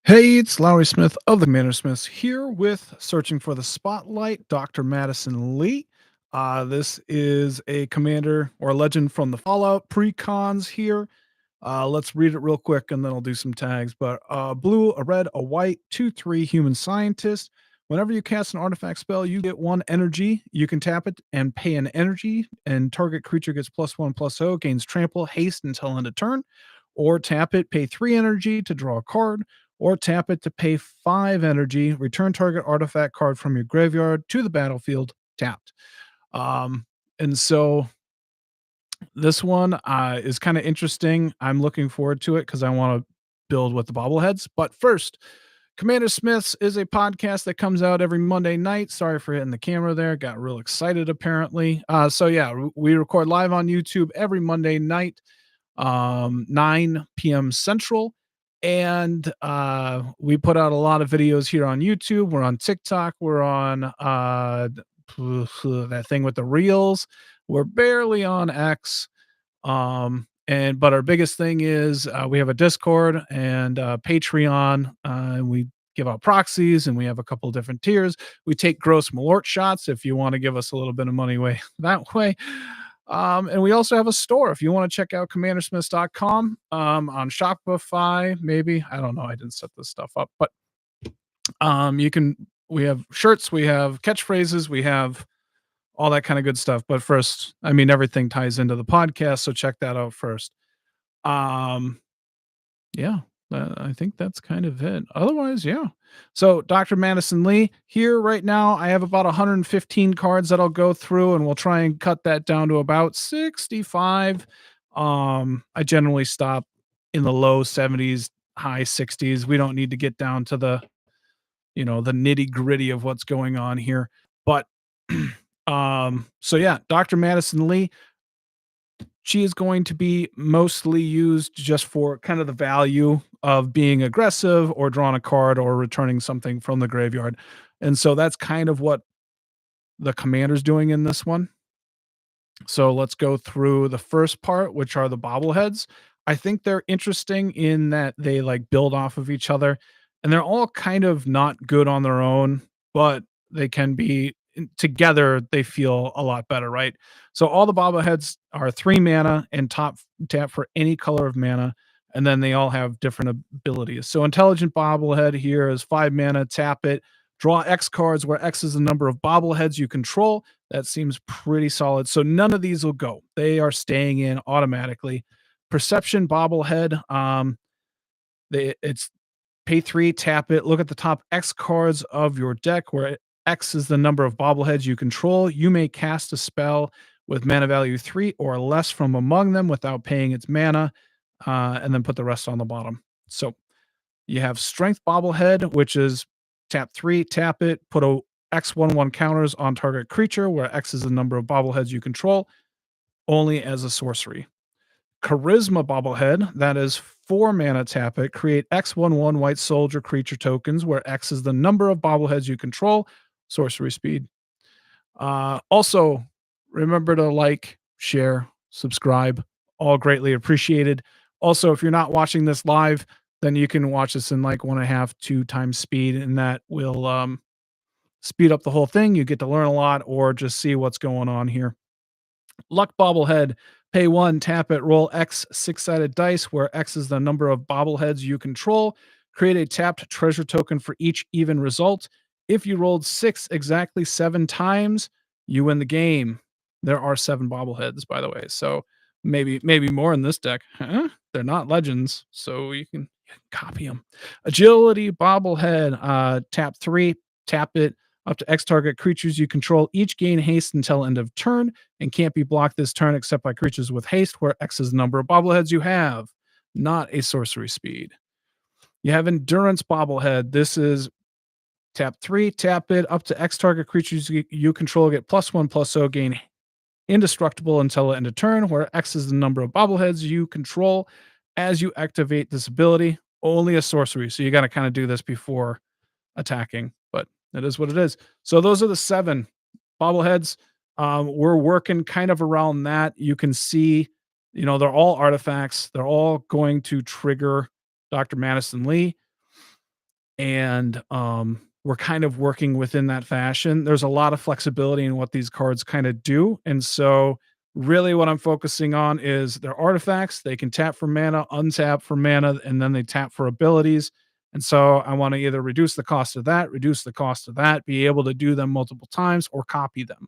Hey, it's Lowery Smith of the Commander Smiths here with Searching for the Spotlight, Dr. Madison Li. This is a commander or legend from the Fallout pre-cons here. Let's read it real quick and then I'll do some tags. But blue, a red, a white, 2/3 human scientist. Whenever you cast an artifact spell, you get one energy. You can tap it and pay an energy, and target creature gets +1/+0, gains trample, haste until end of turn. Or tap it, pay 3 energy to draw a card, or tap it to pay 5 energy, return target artifact card from your graveyard to the battlefield tapped. Um, and so this one is kind of interesting. I'm looking forward to it because I want to build with the bobbleheads. But first, Commander Smiths is a podcast that comes out every Monday night. Sorry for hitting the camera there. Got real excited apparently. So yeah, we record live on YouTube every Monday night, 9 p.m. Central. And we put out a lot of videos here on YouTube. We're on TikTok. We're on that thing with the reels. We're barely on X. But our biggest thing is we have a Discord and Patreon. And we give out proxies, and we have a couple of different tiers. We take gross malort shots if you want to give us a little bit of money way that way. And we also have a store if you want to check out commandersmiths.com on Shopify, maybe. I don't know. I didn't set this stuff up, but you can, we have shirts, we have catchphrases, we have all that kind of good stuff. But first, I mean, everything ties into the podcast, so check that out first. Um, yeah, I think that's kind of it. Otherwise, yeah. So, Dr. Madison Li here right now. I have about 115 cards that I'll go through, and we'll try and cut that down to about 65. I generally stop in the low 70s, high 60s. We don't need to get down to the nitty gritty of what's going on here. But so yeah, Dr. Madison Li, she is going to be mostly used just for kind of the value of being aggressive or drawing a card or returning something from the graveyard. And so that's kind of what the commander's doing in this one. So let's go through the first part, which are the bobbleheads. I think they're interesting in that they like build off of each other, and they're all kind of not good on their own, but they can be together. They feel a lot better, right? So all the bobbleheads are 3 mana and top tap for any color of mana, and then they all have different abilities. So intelligent bobblehead here is 5 mana, tap it, draw X cards, where X is the number of bobbleheads you control. That seems pretty solid. So none of these will go. They are staying in automatically. Perception bobblehead. It's pay 3, tap it. Look at the top X cards of your deck, where X is the number of bobbleheads you control. You may cast a spell with mana value 3 or less from among them without paying its mana, and then put the rest on the bottom. So you have Strength bobblehead, which is tap 3, tap it, put a X1/1 counters on target creature, where X is the number of bobbleheads you control, only as a sorcery. Charisma bobblehead, that is 4 mana, tap it, create X1/1 white soldier creature tokens, where X is the number of bobbleheads you control, sorcery speed. Also, remember to like, share, subscribe, all greatly appreciated. Also, if you're not watching this live, then you can watch this in like 1.5, 2 times speed, and that will speed up the whole thing. You get to learn a lot or just see what's going on here. Luck bobblehead, pay 1, tap it, roll X 6-sided dice, where X is the number of bobbleheads you control. Create a tapped treasure token for each even result. If you rolled 6 exactly 7 times, you win the game. There are 7 bobbleheads, by the way. So maybe more in this deck. Huh? They're not legends, so you can copy them. Agility bobblehead, tap 3, tap it. Up to X target creatures you control each gain haste until end of turn and can't be blocked this turn except by creatures with haste, where X is the number of bobbleheads you have, not a sorcery speed. You have Endurance bobblehead. This is tap 3, tap it. Up to X target creatures you control get +1/+0, gain indestructible until end of turn, where X is the number of bobbleheads you control as you activate this ability. Only a sorcery. So you got to kind of do this before attacking, but it is what it is. So those are the 7 bobbleheads. We're working kind of around that. You can see, they're all artifacts. They're all going to trigger Dr. Madison Li. and we're kind of working within that fashion. There's a lot of flexibility in what these cards kind of do, and so really what I'm focusing on is their artifacts. They can tap for mana, untap for mana, and then they tap for abilities. And so I want to either reduce the cost of that, reduce the cost of that, be able to do them multiple times, or copy them.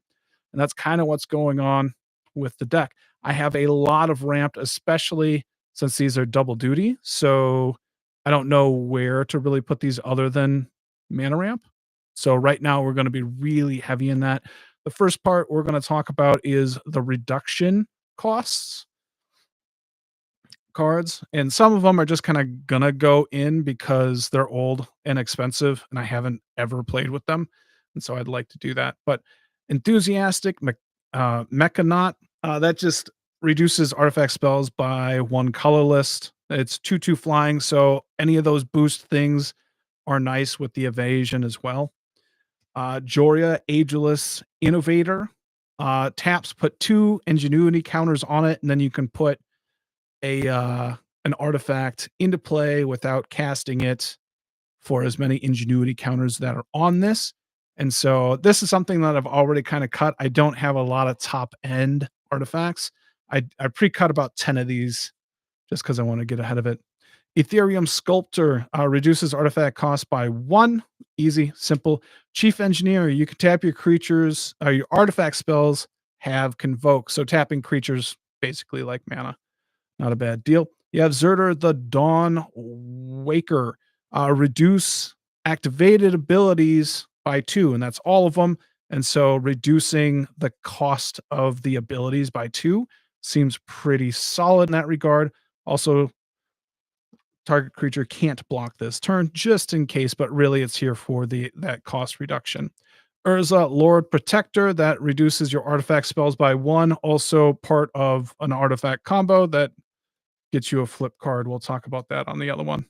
And that's kind of what's going on with the deck. I have a lot of ramped, especially since these are double duty. So I don't know where to really put these other than mana ramp. So right now we're going to be really heavy in that. The first part we're going to talk about is the reduction costs cards, and some of them are just kind of gonna go in because they're old and expensive, and I haven't ever played with them, and so I'd like to do that. But enthusiastic mechanaut, that just reduces artifact spells by one colorless. It's 2/2 flying, so any of those boost things are nice with the evasion as well. Joria, Ageless Innovator, taps, put 2 ingenuity counters on it, and then you can put an artifact into play without casting it for as many ingenuity counters that are on this. And so this is something that I've already kind of cut. I don't have a lot of top end artifacts. I pre-cut about 10 of these just because I want to get ahead of it. Ethereum Sculptor reduces artifact cost by 1. Easy, simple. Chief Engineer, you can tap your creatures, your artifact spells have convoke. So tapping creatures basically like mana. Not a bad deal. You have Zerter the Dawn Waker. Reduce activated abilities by 2, and that's all of them. And so reducing the cost of the abilities by 2 seems pretty solid in that regard. Also, target creature can't block this turn just in case, but really it's here for that cost reduction. Urza Lord Protector, that reduces your artifact spells by 1, also part of an artifact combo that gets you a flip card. We'll talk about that on the other one.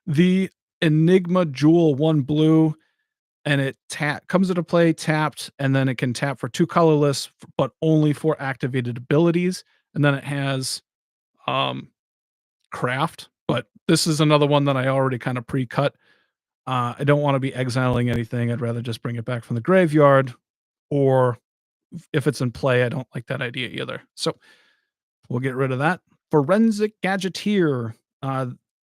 The Enigma Jewel, 1 blue, and it comes into play tapped, and then it can tap for 2 colorless, but only for activated abilities. And then it has craft, but this is another one that I already kind of pre-cut. I don't want to be exiling anything. I'd rather just bring it back from the graveyard, or if it's in play, I don't like that idea either. So we'll get rid of that. Forensic Gadgeteer.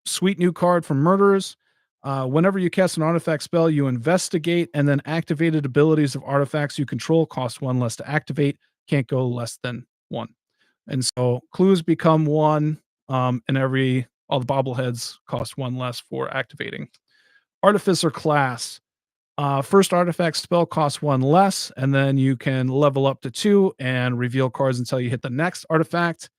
Sweet new card for murderers. Whenever you cast an artifact spell, you investigate, and then activated abilities of artifacts you control cost 1 less to activate. Can't go less than 1. And so clues become 1, and all the bobbleheads cost 1 less for activating. Artificer class. First artifact spell costs 1 less, and then you can level up to 2 and reveal cards until you hit the next artifact.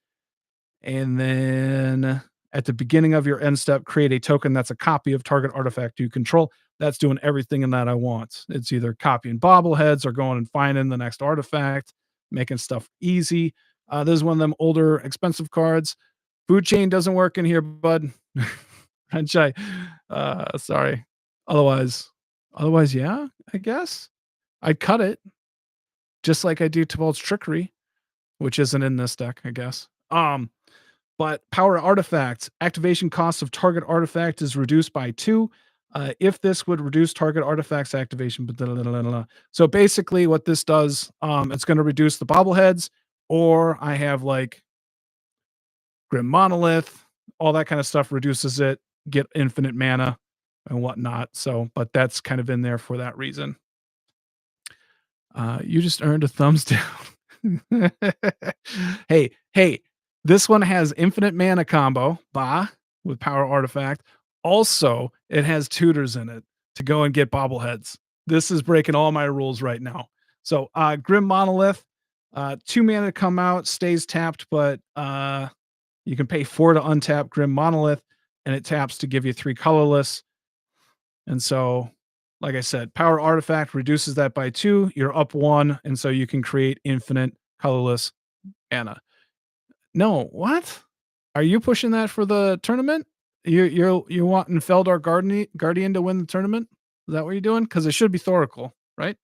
And then at the beginning of your end step, create a token that's a copy of target artifact you control. That's doing everything in that I want. It's either copying bobbleheads or going and finding the next artifact, making stuff easy. This is one of them older, expensive cards. Food chain doesn't work in here, bud. Franchise. Sorry. Otherwise, yeah, I guess. I'd cut it. Just like I do Tibalt's Trickery, which isn't in this deck, I guess. But power artifacts, activation cost of target artifact is reduced by 2. If this would reduce target artifacts activation, blah, blah, blah, blah. So basically what this does, it's going to reduce the bobbleheads, or I have like Grim Monolith, all that kind of stuff reduces it, get infinite mana and whatnot. So, but that's kind of in there for that reason. You just earned a thumbs down. Hey, this one has infinite mana combo, with power artifact. Also, it has tutors in it to go and get bobbleheads. This is breaking all my rules right now. So, Grim Monolith, 2 mana to come out, stays tapped, but you can pay 4 to untap Grim Monolith, and it taps to give you 3 colorless. And so, like I said, power artifact reduces that by 2. You're up 1, and so you can create infinite colorless mana. No, what? Are you pushing that for the tournament? You're wanting Feldar Guardian to win the tournament? Is that what you're doing? Because it should be Thoracle, right?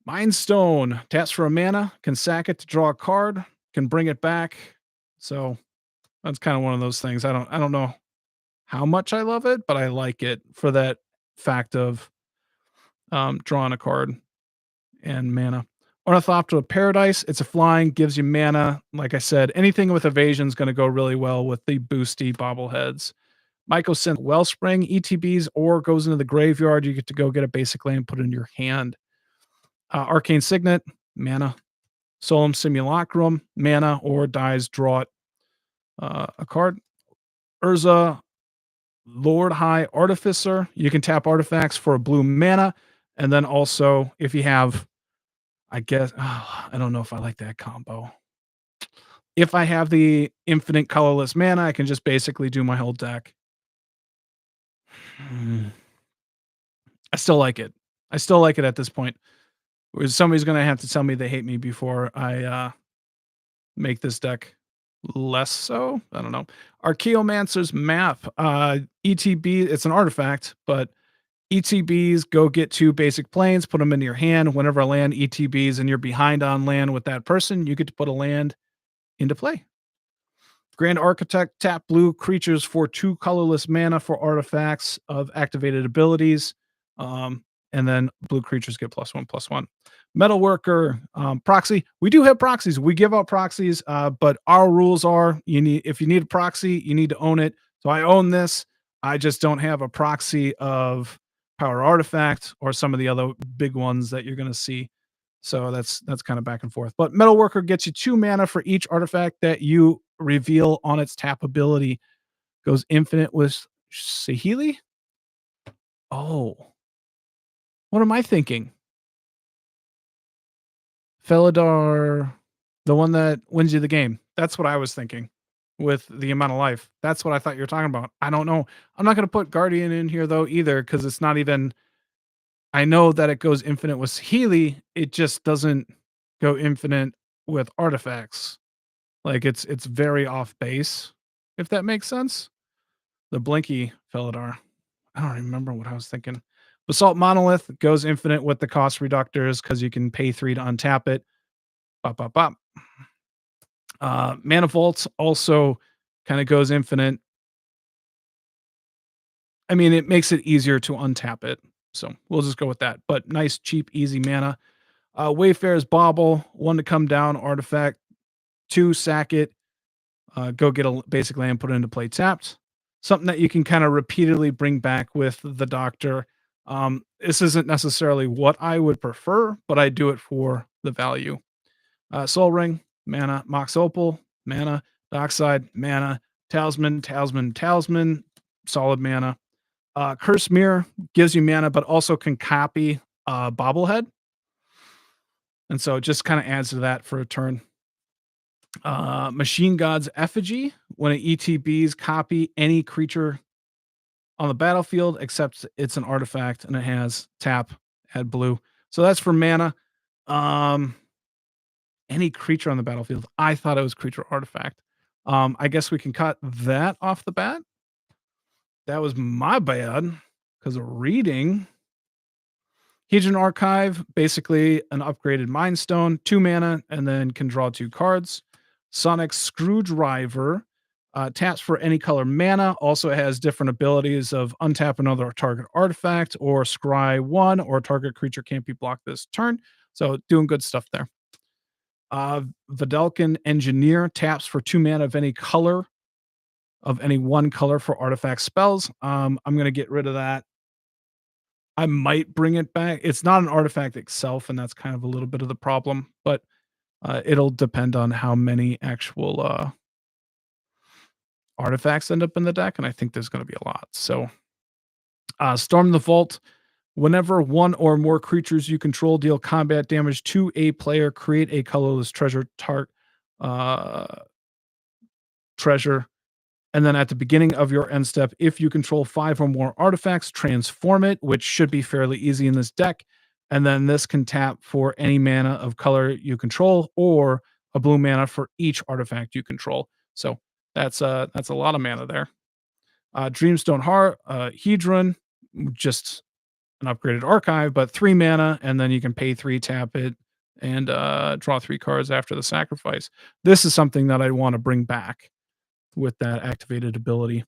Mind Stone taps for a mana, can sack it to draw a card, can bring it back. So that's kind of one of those things. I don't know. how much I love it, but I like it for that fact of drawing a card and mana. Ornithopter of Paradise, it's a flying, gives you mana. Like I said, anything with evasion is going to go really well with the boosty bobbleheads. Mycosynth Wellspring, ETBs, or goes into the graveyard. You get to go get a basic land, put it in your hand. Arcane Signet, mana. Solemn Simulacrum, mana, or dies, draw it. A card. Urza, Lord High Artificer. You can tap artifacts for a blue mana. And then also, if you have, I guess, I don't know if I like that combo. If I have the infinite colorless mana, I can just basically do my whole deck. Hmm. I still like it. I still like it at this point. Somebody's going to have to tell me they hate me before I make this deck less so. I don't know. Archaeomancer's Map. ETB, it's an artifact, but ETBs go get 2 basic planes, put them into your hand. Whenever a land ETBs and you're behind on land with that person, you get to put a land into play. Grand Architect, tap blue creatures for 2 colorless mana for artifacts of activated abilities. And then blue creatures get +1/+1. Metalworker, proxy. We do have proxies. We give out proxies, but our rules are if you need a proxy, you need to own it. So I own this. I just don't have a proxy of Power Artifact or some of the other big ones that you're going to see. So that's kind of back and forth. But Metalworker gets you 2 mana for each artifact that you reveal on its tap ability. Goes infinite with Sahili. Oh, what am I thinking? Felidar, the one that wins you the game. That's what I was thinking with the amount of life. That's what I thought you were talking about. I don't know. I'm not going to put Guardian in here though either because it's not even. I know that it goes infinite with Healy. It just doesn't go infinite with artifacts. Like it's very off base, if that makes sense. The Blinky Felidar. I don't remember what I was thinking. Basalt Monolith goes infinite with the cost reductors because you can pay 3 to untap it. Bop, bop, bop. Mana Vault also kind of goes infinite. I mean, it makes it easier to untap it. So we'll just go with that. But nice, cheap, easy mana. Wayfarer's Bauble, 1 to come down, artifact, 2, sack it, go get a basic land, put it into play tapped. Something that you can kind of repeatedly bring back with the doctor. This isn't necessarily what I would prefer, but I do it for the value. Soul Ring, mana. Mox Opal, mana. Dockside, mana. Talisman, solid mana. Curse Mirror gives you mana, but also can copy Bobblehead. And so it just kind of adds to that for a turn. Machine God's Effigy. When an ETBs copy any creature on the battlefield, except it's an artifact and it has tap, add blue. So that's for mana. Any creature on the battlefield. I thought it was creature artifact. I guess we can cut that off the bat. That was my bad because of reading. Hedron Archive, basically an upgraded Mind Stone, 2 mana, and then can draw 2 cards. Sonic Screwdriver taps for any color mana. Also has different abilities of untap another target artifact or scry 1 or target creature can't be blocked this turn. So doing good stuff there. Vidalcan Engineer taps for 2 mana of any color, of any 1 color for artifact spells. I'm going to get rid of that. I might bring it back. It's not an artifact itself, and that's kind of a little bit of the problem, but it'll depend on how many actual artifacts end up in the deck, and I think there's going to be a lot. So, Storm the Vault. Whenever 1 or more creatures you control deal combat damage to a player, create a colorless treasure treasure. And then at the beginning of your end step, if you control 5 or more artifacts, transform it, which should be fairly easy in this deck. And then this can tap for any mana of color you control or a blue mana for each artifact you control. So that's a lot of mana there. Dreamstone Heart, Hedron, just an upgraded archive, but 3 mana, and then you can pay 3, tap it, and draw 3 cards after the sacrifice. This is something that I want to bring back with that activated ability.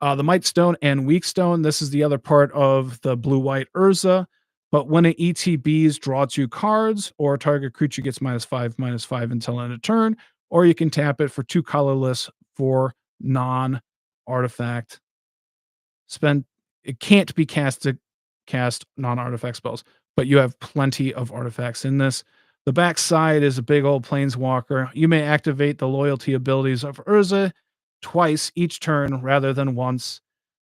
The Might Stone and Weak Stone, this is the other part of the blue-white Urza, but when it ETBs, draw 2 cards, or target creature gets -5/-5 until end of turn, or you can tap it for 2 colorless for non-artifact. Spend it can't be cast to cast non-artifact spells, but you have plenty of artifacts in this. The backside is a big old planeswalker. You may activate the loyalty abilities of Urza twice each turn rather than once.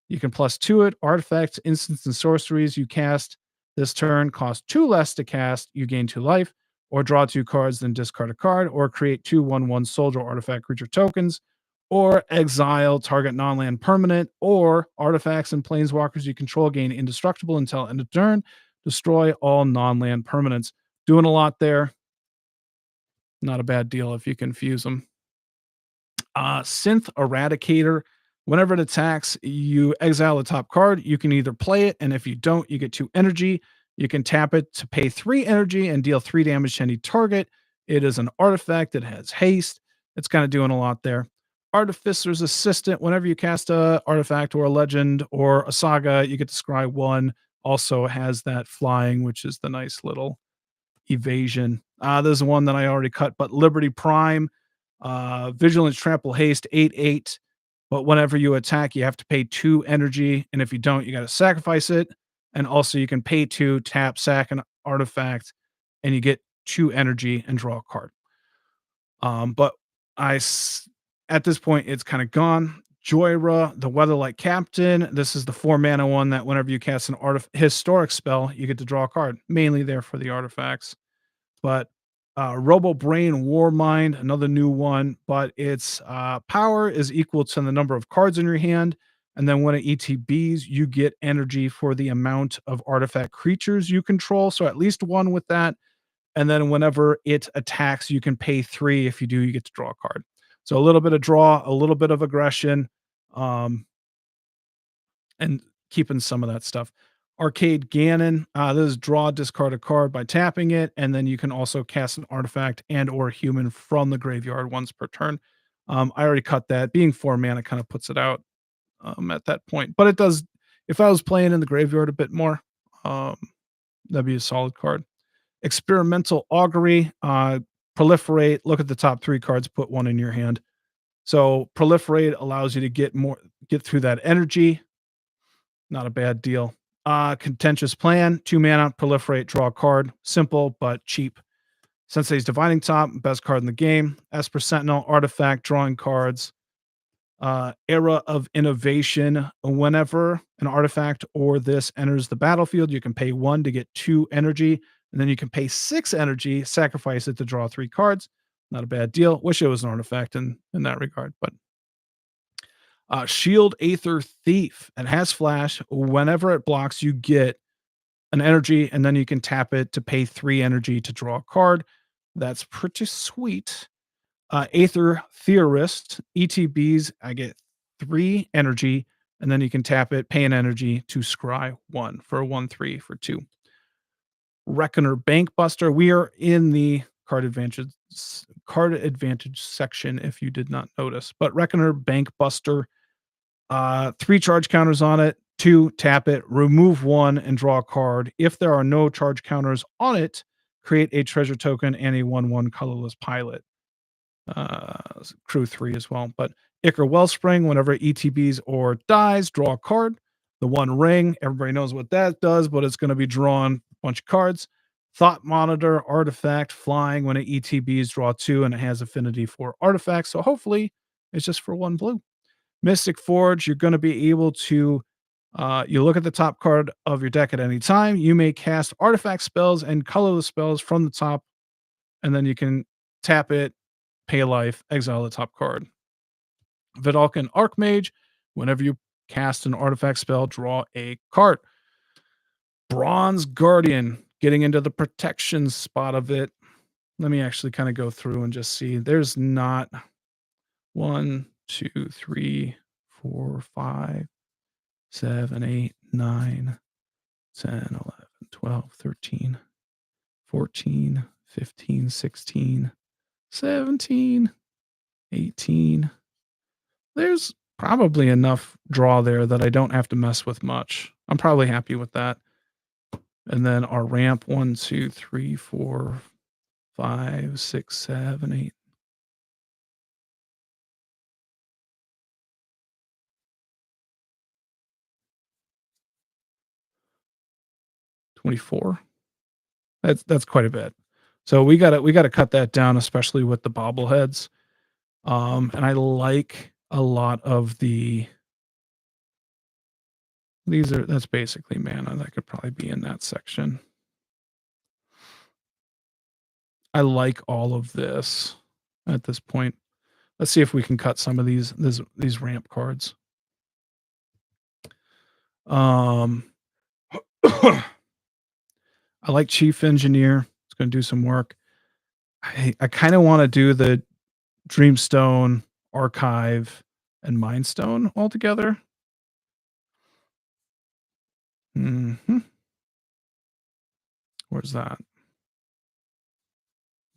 You can +2 it. Artifacts, instants, and sorceries you cast this turn cost 2 less to cast. You gain 2 life, or draw 2 cards, then discard a card, or create 2 1/1 soldier artifact creature tokens, or exile target non-land permanent, or artifacts and planeswalkers you control gain indestructible until end of turn. Destroy all non-land permanents. Doing a lot there. Not a bad deal if you can fuse them. Synth Eradicator. Whenever it attacks, you exile the top card. You can either play it, and if you don't, you get 2 energy. You can tap it to pay 3 energy and deal 3 damage to any target. It is an artifact that has haste. It's kind of doing a lot there. Artificer's Assistant. Whenever you cast a artifact or a legend or a saga, you get to scry 1. Also has that flying, which is the nice little evasion. There's one that I already cut, but Liberty Prime, Vigilance, Trample, Haste, 8/8. But whenever you attack, you have to pay 2 energy, and if you don't, you got to sacrifice it. And also, you can pay 2, tap, sack an artifact, and you get 2 energy and draw a card. But at this point, it's kind of gone. Joyra, the Weatherlight Captain. This is the 4 mana one that whenever you cast an historic spell, you get to draw a card. Mainly there for the artifacts. But Robo Brain Warmind, another new one, but its power is equal to the number of cards in your hand. And then when it ETBs, you get energy for the amount of artifact creatures you control. So at least 1 with that. And then whenever it attacks, you can pay 3. If you do, you get to draw a card. So a little bit of draw, a little bit of aggression, um, and keeping some of that stuff. Arcade Ganon, this is draw, discard a card by tapping it, and then you can also cast an artifact and or human from the graveyard once per turn. I already cut that. Being 4 mana kind of puts it out at that point. But it does, if I was playing in the graveyard a bit more, um, that'd be a solid card. Experimental Augury, proliferate, look at the top 3 cards, put 1 in your hand. So proliferate allows you to get through that energy. Not a bad deal. Contentious Plan, 2 mana, proliferate, draw a card. Simple but cheap. Sensei's Divining Top, best card in the game. Esper Sentinel, artifact, drawing cards. Era of Innovation. Whenever an artifact or this enters the battlefield, you can pay 1 to get 2 energy, and then you can pay 6 energy, sacrifice it to draw 3 cards. Not a bad deal. Wish it was an artifact in that regard, but Shield Aether Thief. It has flash. Whenever it blocks, you get an energy, and then you can tap it to pay 3 energy to draw a card. That's pretty sweet. Aether Theorist. ETBs, I get 3 energy, and then you can tap it, pay an energy to scry 1 for a 1/3 for 2. Reckoner Bankbuster. We are in the card advantage section if you did not notice. But Reckoner Bankbuster, 3 charge counters on it, 2, tap it, remove 1, and draw a card. If there are no charge counters on it, create a treasure token and a 1/1 colorless pilot. Crew 3 as well. But Ichor Wellspring, whenever it ETBs or dies, draw a card. The One Ring, everybody knows what that does, but it's going to be drawn a bunch of cards. Thought Monitor, artifact, flying. When it ETBs, draw 2, and it has affinity for artifacts. So hopefully it's just for 1 blue. Mystic Forge, you're going to be able to, you look at the top card of your deck at any time. You may cast artifact spells and colorless spells from the top, and then you can tap it, pay a life, exile the top card. Vidalcan Archmage, whenever you cast an artifact spell, draw a card. Bronze Guardian, getting into the protection spot of it. Let me actually kind of go through and just see. There's not 1, 2, 3, 4, 5, 7, 8, 9, 10, 11, 12, 13, 14, 15, 16, 17, 18. There's Probably enough draw there that I don't have to mess with much. I'm probably happy with that. And then our ramp 1, 2, 3, 4, 5, 6, 7, 8, 24. That's quite a bit. So we gotta cut that down, especially with the bobbleheads. And I like a lot of that's basically mana that could probably be in that section. I like all of this at this point. Let's see if we can cut some of these ramp cards. Um, I like Chief Engineer. It's gonna do some work. I kinda wanna do the Dreamstone, Archive, and Mindstone all together. Mhm. Where's that?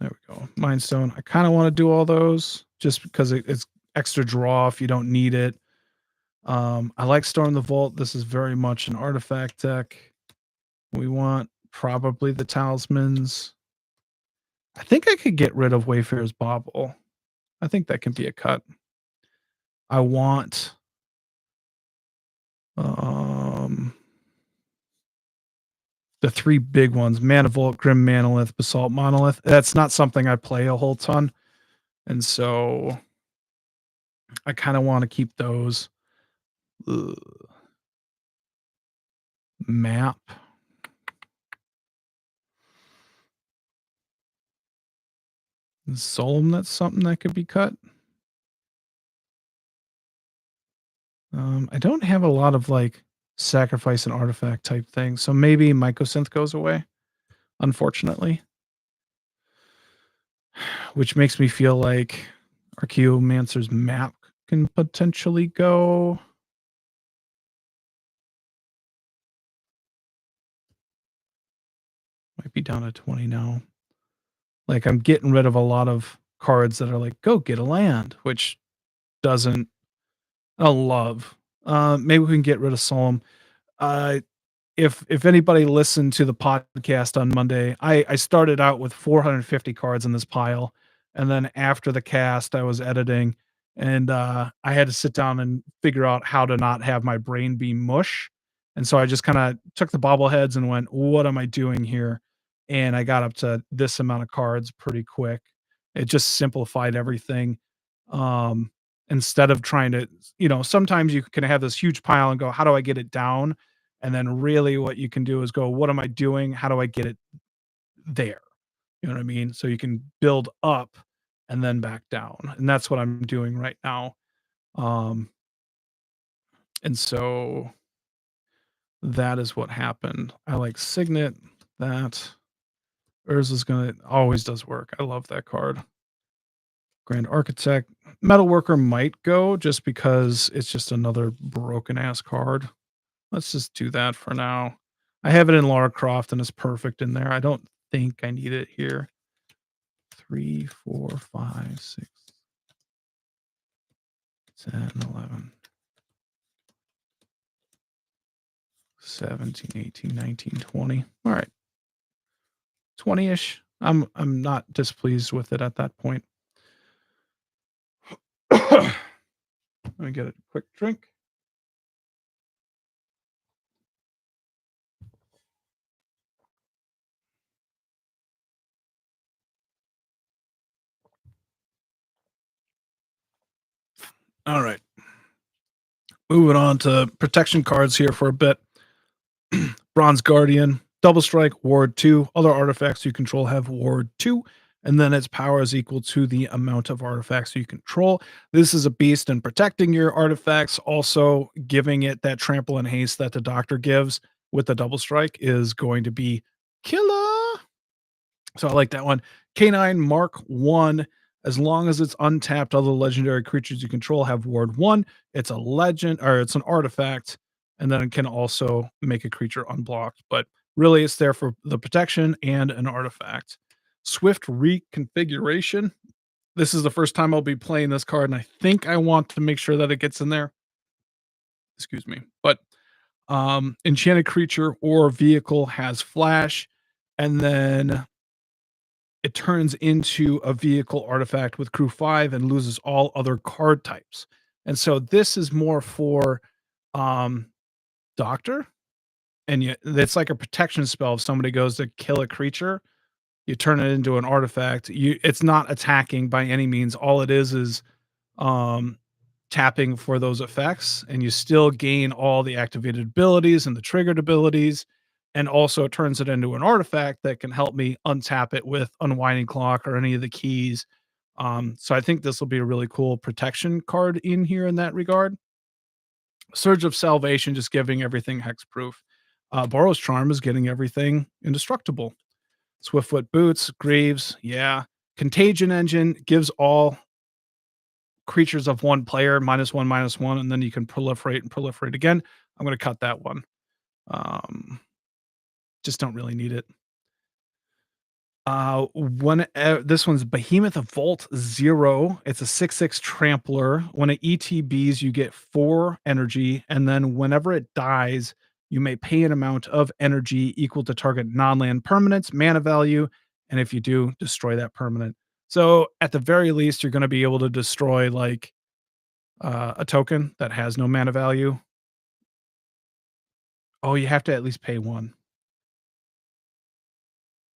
There we go. Mindstone. I kinda wanna do all those just because it's extra draw if you don't need it. I like Storm the Vault. This is very much an artifact deck. We want probably the talismans. I think I could get rid of Wayfarer's Bauble. I think that can be a cut. I want um the 3 big ones, Manifold, Grim Manolith, Basalt Monolith. That's not something I play a whole ton, and so I kinda wanna keep those. Ugh. Map. Solemn, that's something that could be cut. I don't have a lot of, like, sacrifice and artifact type things, so maybe Mycosynth goes away, unfortunately, which makes me feel like Archaeomancer's map can potentially go. Might be down to 20 now. Like, I'm getting rid of a lot of cards that are like, "Go get a land," which doesn't I don't love. Maybe we can get rid of Solemn. Uh, if anybody listened to the podcast on Monday, I started out with 450 cards in this pile, and then after the cast, I was editing, and, I had to sit down and figure out how to not have my brain be mush, and so I just kinda took the bobbleheads and went, "What am I doing here?" And I got up to this amount of cards pretty quick. It just simplified everything, um, instead of trying to sometimes you can have this huge pile and go, "How do I get it down?" And then really what you can do is go, "What am I doing? How do I get it there?" You know what I mean? So you can build up and then back down. And that's what I'm doing right now. Um, and so that is what happened. I like Signet, that. Urza's gonna always does work. I love that card. Grand Architect. Metalworker might go just because it's just another broken ass card. Let's just do that for now. I have it in Lara Croft and it's perfect in there. I don't think I need it here. 3, 4, 5, 6, 10, 11, 17, 18, 19, 20. All right. 20-ish. I'm not displeased with it at that point. Let me get a quick drink. All right. Moving on to protection cards here for a bit. Bronze Guardian, double strike, ward 2. Other artifacts you control have ward 2, and then its power is equal to the amount of artifacts you control. This is a beast in protecting your artifacts, also giving it that trample and haste that the doctor gives with the double strike is going to be killer. So I like that one. Canine Mark 1. As long as it's untapped, other legendary creatures you control have ward 1. It's a legend or it's an artifact, and then it can also make a creature unblocked. But really, it's there for the protection and an artifact. Swift reconfiguration. this is the first time I'll be playing this card, and I think I want to make sure that it gets in there. Excuse me. But enchanted creature or vehicle has flash, and then it turns into a vehicle artifact with crew 5 and loses all other card types. And so this is more for um doctor, and it's like a protection spell. If somebody goes to kill a creature, you turn it into an artifact. It's not attacking by any means. All it is um, tapping for those effects, and you still gain all the activated abilities and the triggered abilities. And also, it turns it into an artifact that can help me untap it with Unwinding Clock or any of the keys. So I think this will be a really cool protection card in here in that regard. Surge of Salvation, just giving everything hexproof. Borrow's Charm is getting everything indestructible. Swiftfoot Boots, Greaves, yeah. Contagion Engine gives all creatures of one player -1/-1, and then you can proliferate and proliferate again. I'm gonna cut that one. Um, just don't really need it. This one's Behemoth of Vault Zero. It's a 6/6 trampler. When it ETBs, you get 4 energy, and then whenever it dies, you may pay an amount of energy equal to target non-land permanents, mana value, and if you do, destroy that permanent. So at the very least, you're gonna be able to destroy like a token that has no mana value. Oh, you have to at least pay 1.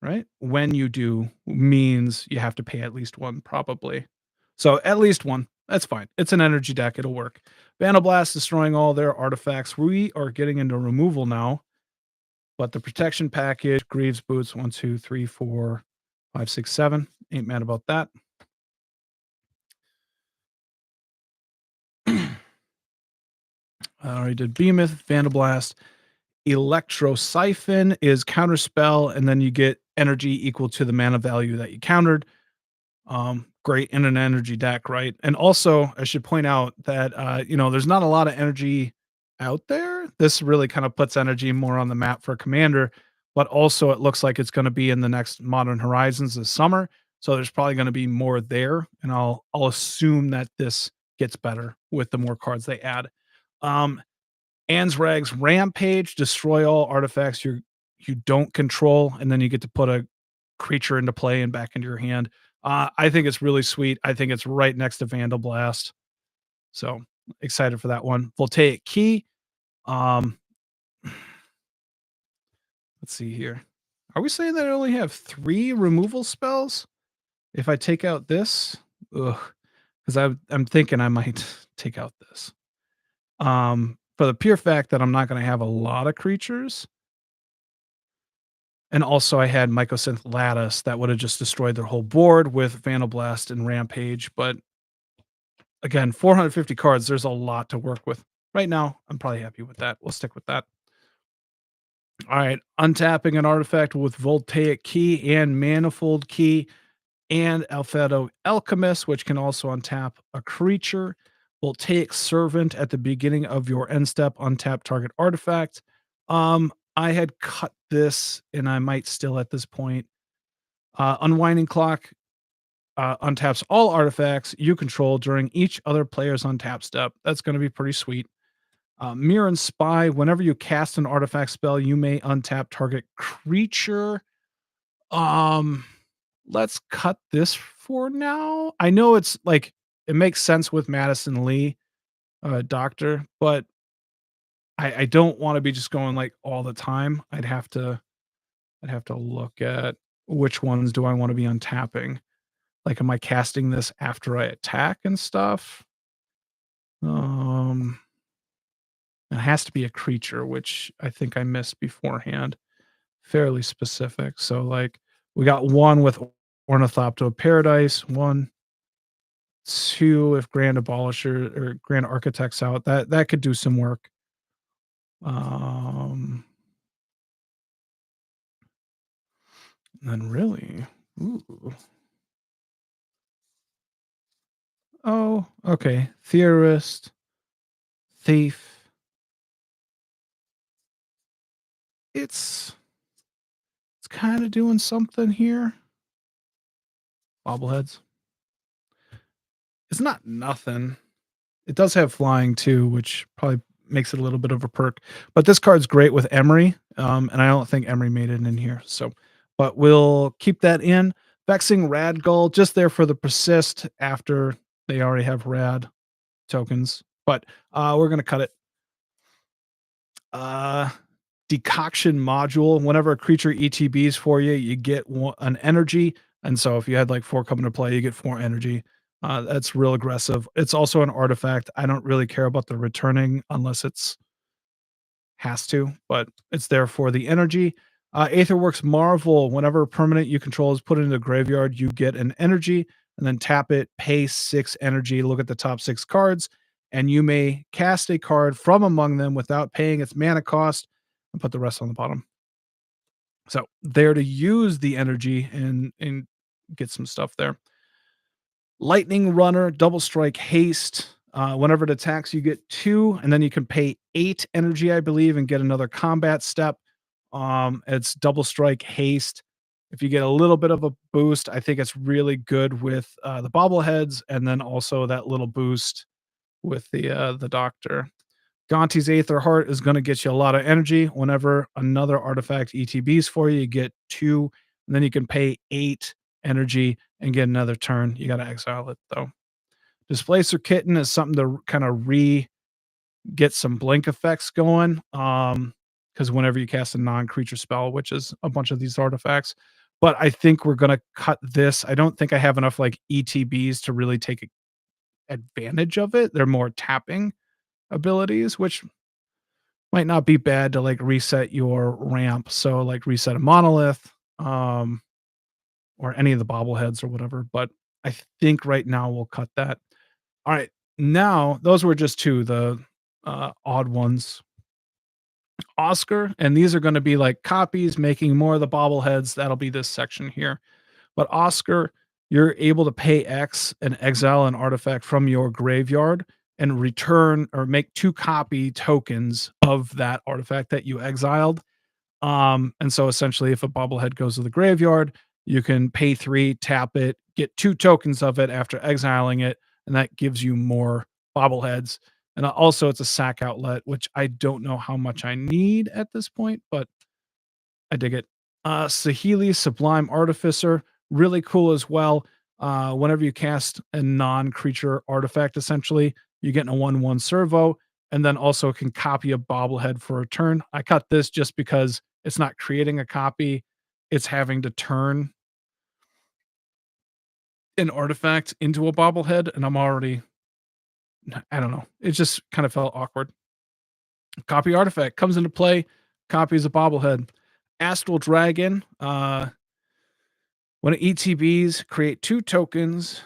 Right? When you do means you have to pay at least 1 probably. So, at least 1, that's fine. It's an energy deck, it'll work. Vandal Blast destroying all their artifacts. We are getting into removal now, but the protection package, Greaves Boots, 1, 2, 3, 4, 5, 6, 7. Ain't mad about that. I already did Behemoth, Vandal Blast. Electro Siphon is counterspell, and then you get energy equal to the mana value that you countered. Great in an energy deck, right? And also, I should point out that there's not a lot of energy out there. This really kind of puts energy more on the map for Commander, but also it looks like it's going to be in the next Modern Horizons this summer. So there's probably going to be more there, and I'll assume that this gets better with the more cards they add. Um, Ansrag's Rampage, destroy all artifacts you don't control, and then you get to put a creature into play and back into your hand. I think it's really sweet. I think it's right next to Vandal Blast. So excited for that one. Voltaic Key. Um, let's see here. Are we saying that I only have 3 removal spells? If I take out this, ugh, because I'm thinking I might take out this. For the pure fact that I'm not going to have a lot of creatures. And also I had Mycosynth Lattice that would have just destroyed their whole board with Vandal Blast and Rampage. But again, 450 cards, there's a lot to work with. Right now, I'm probably happy with that. We'll stick with that. All right, untapping an artifact with Voltaic Key and Manifold Key and Alphato Alchemist, which can also untap a creature. Voltaic Servant at the beginning of your end step, untap target artifact. I had cut this, and I might still at this point. Unwinding Clock untaps all artifacts you control during each other player's untap step. That's going to be pretty sweet. Mirror and Spy, whenever you cast an artifact spell, you may untap target creature. Um, let's cut this for now. I know it's like it makes sense with Madison Li, Doctor, but I don't want to be just going like all the time. I'd have to look at which ones do I want to be untapping. Like, am I casting this after I attack and stuff? Um, it has to be a creature, which I think I missed beforehand. Fairly specific. So, like, we got one with Ornithopter Paradise, 1, 2 if Grand Abolisher or Grand Architect's out. That could do some work. Um, and then really, ooh. Oh, okay. Theorist, Thief. It's kind of doing something here. Bobbleheads. It's not nothing. It does have flying too, which probably makes it a little bit of a perk. But this card's great with Emery, and I don't think Emery made it in here. So, but we'll keep that in. Vexing Radgull just there for the persist after they already have Rad tokens. But we're gonna cut it. Uh, Decoction module. Whenever a creature ETBs for you, you get an energy. And so if you had like 4 coming to play, you get 4 energy. That's real aggressive. It's also an artifact. I don't really care about the returning unless it's has to, but it's there for the energy. Aetherworks Marvel. Whenever a permanent you control is put into the graveyard, you get an energy and then tap it, pay 6 energy, look at the top 6 cards, and you may cast a card from among them without paying its mana cost and put the rest on the bottom. So there to use the energy and get some stuff there. Lightning Runner, double strike haste. Whenever it attacks, you get 2, and then you can pay 8 energy, I believe, and get another combat step. It's double strike haste. If you get a little bit of a boost, I think it's really good with the bobbleheads, and then also that little boost with the doctor. Gonti's Aether Heart is going to get you a lot of energy. Whenever another artifact ETBs for you, you get 2, and then you can pay 8 energy and get another turn. You got to exile it though. Displacer Kitten is something to kind of get some blink effects going. Because whenever you cast a non-creature spell, which is a bunch of these artifacts, but I think we're gonna cut this. I don't think I have enough like ETBs to really take advantage of it. They're more tapping abilities, which might not be bad to like reset your ramp. So like reset a monolith, or any of the bobbleheads or whatever. But I think right now we'll cut that. All right. Now those were just 2, the odd ones. Oscar, and these are going to be like copies, making more of the bobbleheads. That'll be this section here. But Oscar, you're able to pay X and exile an artifact from your graveyard and return or make 2 copy tokens of that artifact that you exiled. And so essentially, if a bobblehead goes to the graveyard, you can pay 3, tap it, get 2 tokens of it after exiling it, and that gives you more bobbleheads. And also, it's a sack outlet, which I don't know how much I need at this point, but I dig it. Sahili Sublime Artificer, really cool as well. Whenever you cast a non-creature artifact, essentially, you're getting a 1/1 servo, and then also can copy a bobblehead for a turn. I cut this just because it's not creating a copy, it's having to turn an artifact into a bobblehead, and I'm already I don't know. It just kind of felt awkward. Copy artifact comes into play, copies a bobblehead. Astral Dragon, when it ETBs, create 2 tokens.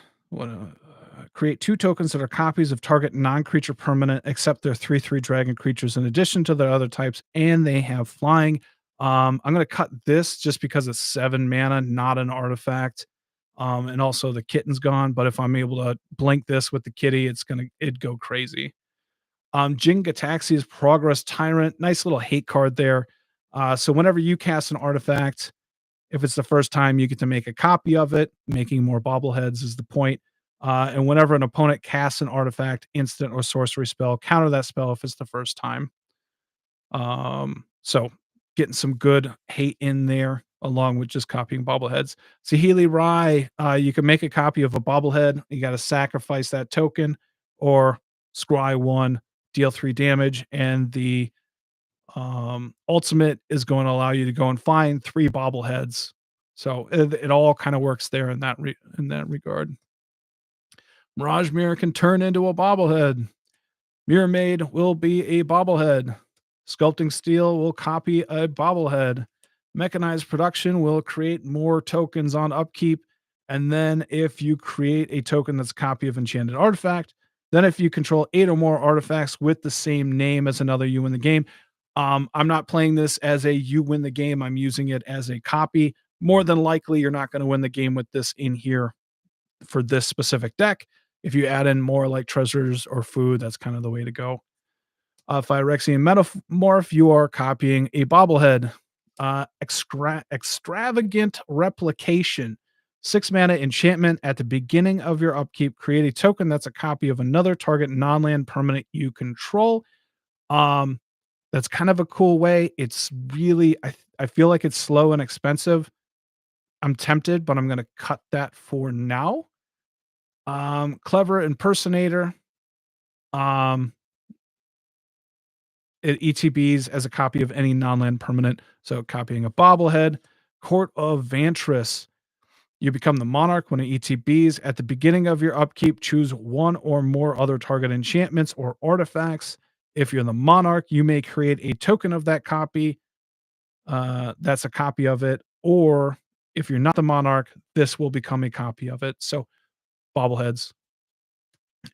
Create 2 tokens that are copies of target non-creature permanent, except they're 3/3 dragon creatures in addition to their other types, and they have flying. I'm gonna cut this just because it's 7 mana, not an artifact. And also the kitten's gone, but if I'm able to blink this with the kitty, it'd go crazy. Jin Gataxia's Progress Tyrant, nice little hate card there. So whenever you cast an artifact, if it's the first time, you get to make a copy of it. Making more bobbleheads is the point. And whenever an opponent casts an artifact, instant or sorcery spell, counter that spell if it's the first time. So getting some good hate in there, along with just copying bobbleheads. Sahili Rai, you can make a copy of a bobblehead. You got to sacrifice that token or scry 1, deal 3 damage, and the ultimate is going to allow you to go and find 3 bobbleheads. So it all kind of works there in that regard. Mirage Mirror can turn into a bobblehead. Mirror Maid will be a bobblehead. Sculpting Steel will copy a bobblehead. Mechanized Production will create more tokens on upkeep. And then if you create a token that's a copy of Enchanted Artifact, then if you control 8 or more artifacts with the same name as another, you win the game. I'm not playing this as a you win the game. I'm using it as a copy. More than likely, you're not going to win the game with this in here for this specific deck. If you add in more like treasures or food, that's kind of the way to go. Phyrexian Metamorph, you are copying a bobblehead. Extravagant Replication. 6 mana enchantment at the beginning of your upkeep. Create a token that's a copy of another target non-land permanent you control. Um, that's kind of a cool way. It's really I feel like it's slow and expensive. I'm tempted, but I'm gonna cut that for now. Clever impersonator. Um, it ETBs as a copy of any non-land permanent. So copying a bobblehead. Court of Vantress. You become the monarch when it ETBs. At the beginning of your upkeep, choose one or more other target enchantments or artifacts. If you're the monarch, you may create a token of that copy. That's a copy of it. Or if you're not the monarch, this will become a copy of it. So bobbleheads.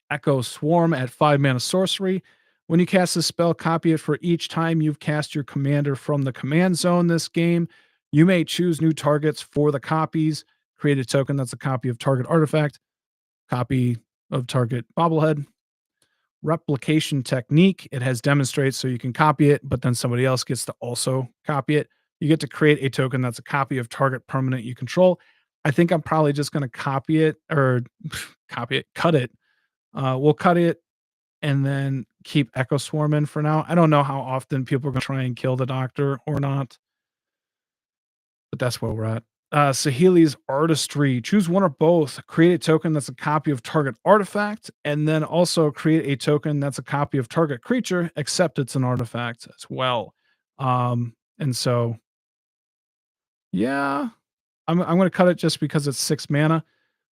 Echo Swarm at 5 mana sorcery. When you cast a spell, copy it for each time you've cast your commander from the command zone this game. You may choose new targets for the copies. Create a token that's a copy of target artifact, copy of target bobblehead. Replication technique. It has demonstrate so you can copy it, but then somebody else gets to also copy it. You get to create a token that's a copy of target permanent you control. I think I'm probably just going to copy it or cut it. We'll cut it and then keep Echo Swarm in for now. I don't know how often people are going to try and kill the doctor or not, but that's where we're at. Sahili's Artistry. Choose one or both. Create a token that's a copy of target artifact, and then also create a token that's a copy of target creature, except it's an artifact as well. And so, yeah, I'm going to cut it just because it's 6 mana.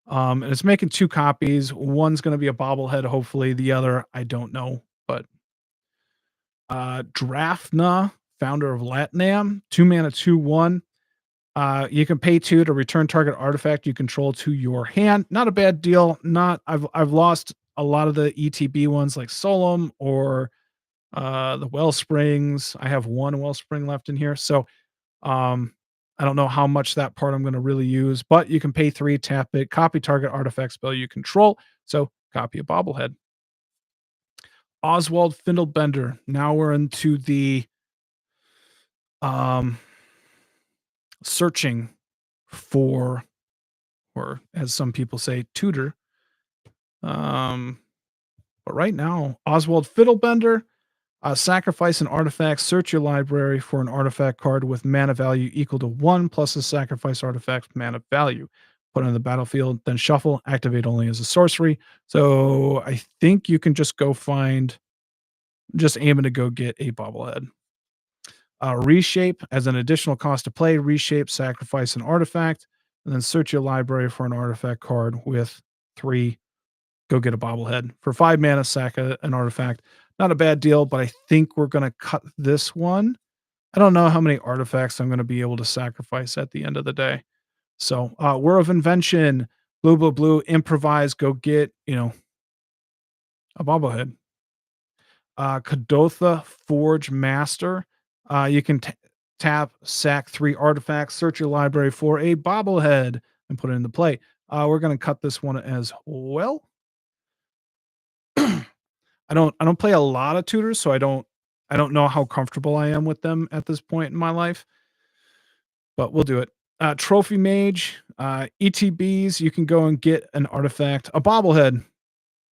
And it's making 2 copies. One's going to be a bobblehead, hopefully. The other, I don't know. But Drafna, founder of Latnam, 2 mana, 2/1. You can pay 2 to return target artifact you control to your hand. Not a bad deal. Not I've lost a lot of the ETB ones like Solum or the Wellsprings. I have 1 Wellspring left in here. So um I don't know how much that part I'm going to really use, but you can pay 3, tap it, copy target artifact spell you control. So copy a bobblehead. Oswald Findlebender. Now we're into the um searching for, or as some people say, tutor. Um, but right now, Oswald Fiddlebender, sacrifice an artifact, search your library for an artifact card with mana value equal to 1 plus a sacrifice artifact mana value. Put it on the battlefield, then shuffle, activate only as a sorcery. So I think you can just go find, just aiming to go get a bobblehead. Reshape as an additional cost to play. Reshape, sacrifice an artifact, and then search your library for an artifact card with 3. Go get a bobblehead for 5 mana. Sack an artifact. Not a bad deal, but I think we're going to cut this one. I don't know how many artifacts I'm going to be able to sacrifice at the end of the day. So, War of Invention, blue, blue, blue, improvise. Go get a bobblehead. Kadotha Forge Master. You can tap, sack 3 artifacts, search your library for a bobblehead, and put it into play. We're going to cut this one as well. I don't play a lot of tutors, so I don't know how comfortable I am with them at this point in my life, but we'll do it. Trophy Mage, ETBs. You can go and get an artifact, a bobblehead,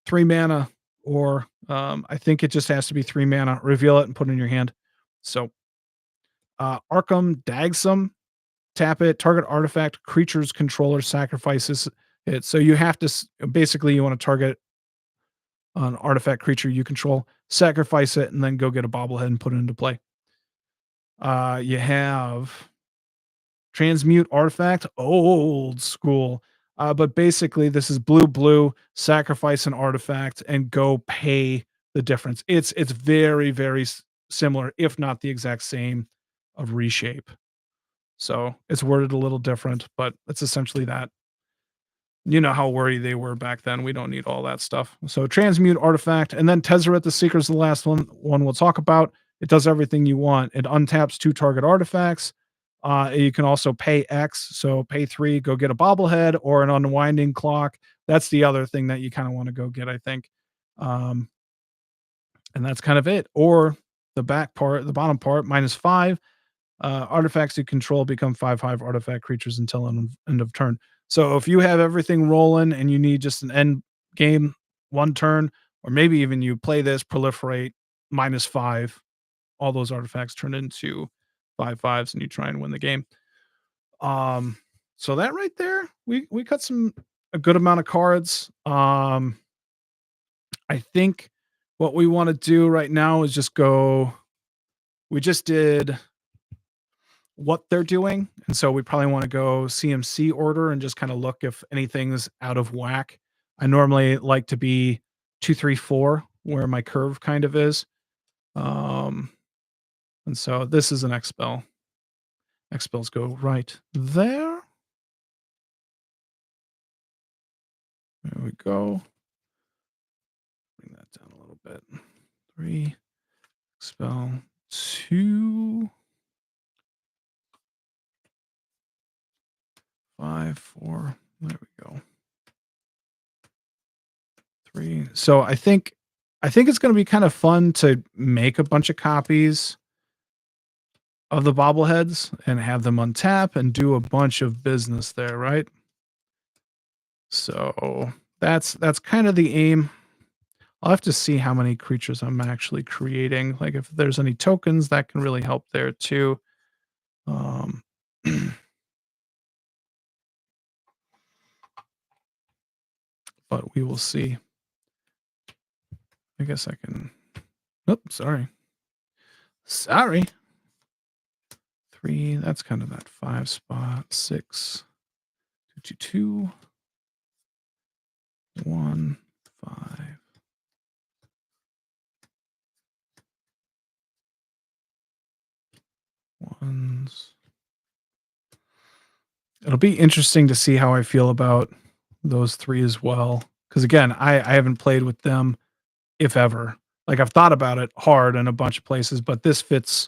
3 mana, or I think it just has to be 3 mana. Reveal it and put it in your hand. So Arkham Dagsum, tap it, target artifact, creature's controller sacrifices it. So you have to basically you want to target an artifact creature you control, sacrifice it, and then go get a bobblehead and put it into play. You have transmute artifact, old school. But basically, this is blue, blue, sacrifice an artifact and go pay the difference. It's very, very similar, if not the exact same, of reshape. So it's worded a little different, but it's essentially that. You know how worried they were back then. We don't need all that stuff. So transmute artifact, and then Tezzeret the Seeker is the last one we'll talk about. It does everything you want. It untaps 2 target artifacts. You can also pay X, so pay 3, go get a bobblehead or an unwinding clock. That's the other thing that you kind of want to go get, I think. And that's kind of it. Or the back part, the bottom part, -5. Artifacts you control become 5/5 artifact creatures until end of turn. So if you have everything rolling and you need just an end game, 1 turn, or maybe even you play this, proliferate, -5, all those artifacts turn into 5/5s and you try and win the game. Um, so that right there, we cut some a good amount of cards. I think what we wanna do right now is just go we just did what they're doing, and so we probably wanna go CMC order and just kinda look if anything's out of whack. I normally like to be 2, 3, 4 where my curve kind of is. Um, and so this is an expel. Expels go right there. There we go. Bring that down a little bit. 3, expel 2, 5, 4. There we go. 3. So I think it's gonna be kind of fun to make a bunch of copies of the bobbleheads and have them untap and do a bunch of business there, right? So that's kind of the aim. I'll have to see how many creatures I'm actually creating. Like if there's any tokens that can really help there too. Um, but we will see. I guess I can. Oops, sorry. Sorry. 3. That's kind of that 5 spot. 6. 2, 2, 2. 1, 5. Ones. It'll be interesting to see how I feel about those 3 as well. Because again, I haven't played with them, if ever. Like, I've thought about it hard in a bunch of places, but this fits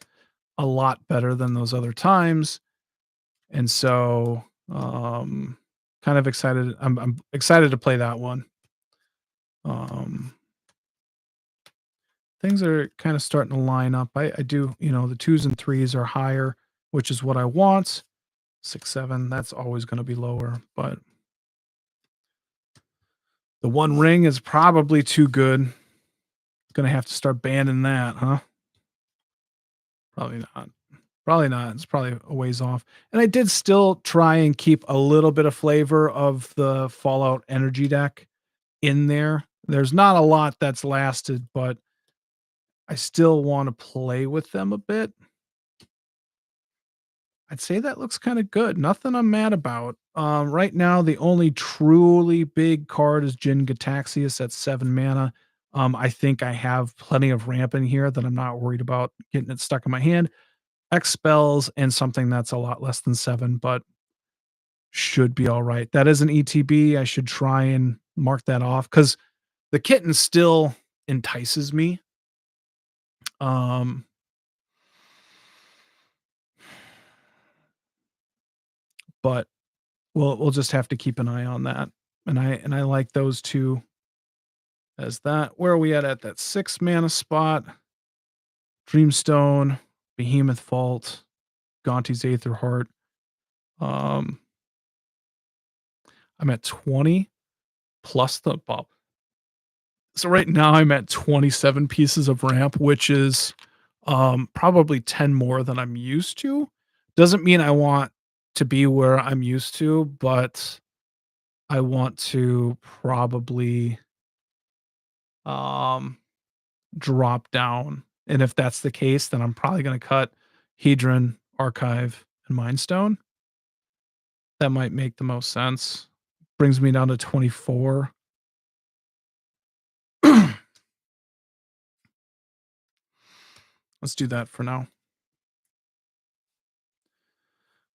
a lot better than those other times, and so, kind of excited I'm excited to play that one. Um, things are kinda starting to line up. I do the 2s and 3s are higher, which is what I want. 6, 7, that's always gonna be lower, but the One Ring is probably too good. Gonna have to start banning that, huh? Probably not. Probably not. It's probably a ways off. And I did still try and keep a little bit of flavor of the Fallout Energy deck in there. There's not a lot that's lasted, but I still wanna play with them a bit. I'd say that looks kinda good. Nothing I'm mad about. Right now, the only truly big card is Jin Gataxias at 7 mana. I think I have plenty of ramp in here that I'm not worried about getting it stuck in my hand. X spells and something that's a lot less than 7, but should be alright. That is an ETB. I should try and mark that off because the kitten still entices me. Um, but we'll just have to keep an eye on that. And I like those 2 as that. Where are we at that 6 mana spot? Dreamstone, Behemoth Vault, Gonti's Aether Heart. Um, I'm at 20 plus the Bob. So right now I'm at 27 pieces of ramp, which is probably 10 more than I'm used to. Doesn't mean I want to be where I'm used to, but I want to probably um drop down. And if that's the case, then I'm probably going to cut Hedron, Archive, and Mindstone. That might make the most sense. Brings me down to 24. Let's do that for now.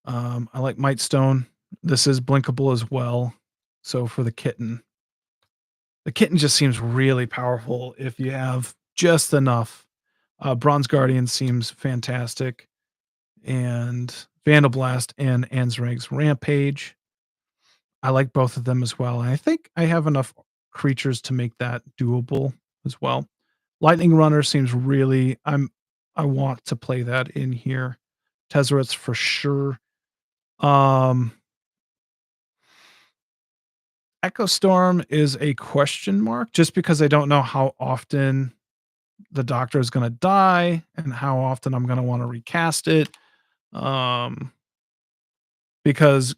I like Mightstone. This is blinkable as well. So for the kitten just seems really powerful if you have just enough. Bronze Guardian seems fantastic, and Vandal Blast and Anzrag's Rampage. I like both of them as well. And I think I have enough creatures to make that doable as well. Lightning Runner seems really I want to play that in here. Tezzerets for sure. Um Echo Storm is a question mark just because I don't know how often the doctor is gonna die and how often I'm gonna wanna recast it. Um, because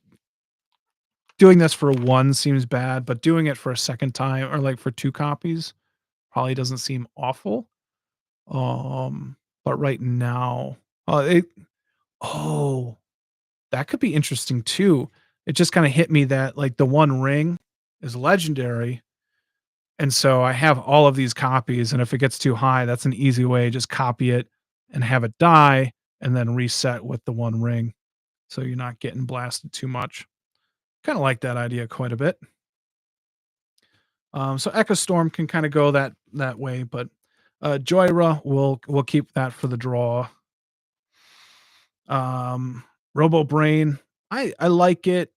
doing this for 1 seems bad, but doing it for a second time or, like, for 2 copies probably doesn't seem awful. But right now, it oh, that could be interesting too. It just kinda hit me that, like, the One Ring is legendary, and so I have all of these copies, and if it gets too high, that's an easy way, just copy it and have it die, and then reset with the One Ring, so you're not getting blasted too much. Kinda like that idea quite a bit. So Echo Storm can kinda go that way, but, Joyra, we'll keep that for the draw. Um, Robo Brain, I like it.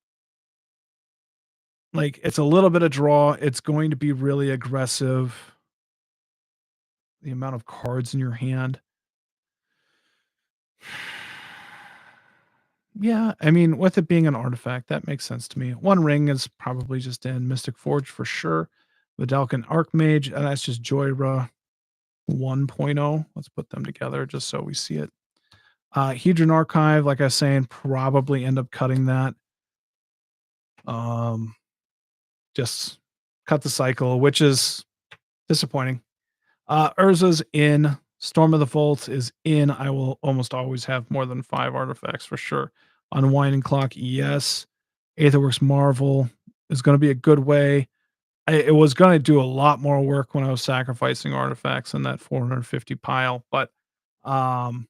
Like, it's a little bit of draw. It's going to be really aggressive, the amount of cards in your hand. Yeah, I mean, with it being an artifact, that makes sense to me. One Ring is probably just in Mystic Forge for sure. Vidalcan Archmage, and that's just Joyra 1.0. Let's put them together just so we see it. Hedron Archive, like I was saying, probably end up cutting that. Um, just cut the cycle, which is disappointing. Urza's in. Storm of the Vault is in. I will almost always have more than 5 artifacts for sure. Unwinding Clock, yes. Aetherworks Marvel is going to be a good way. It was going to do a lot more work when I was sacrificing artifacts in that 450 pile, but um,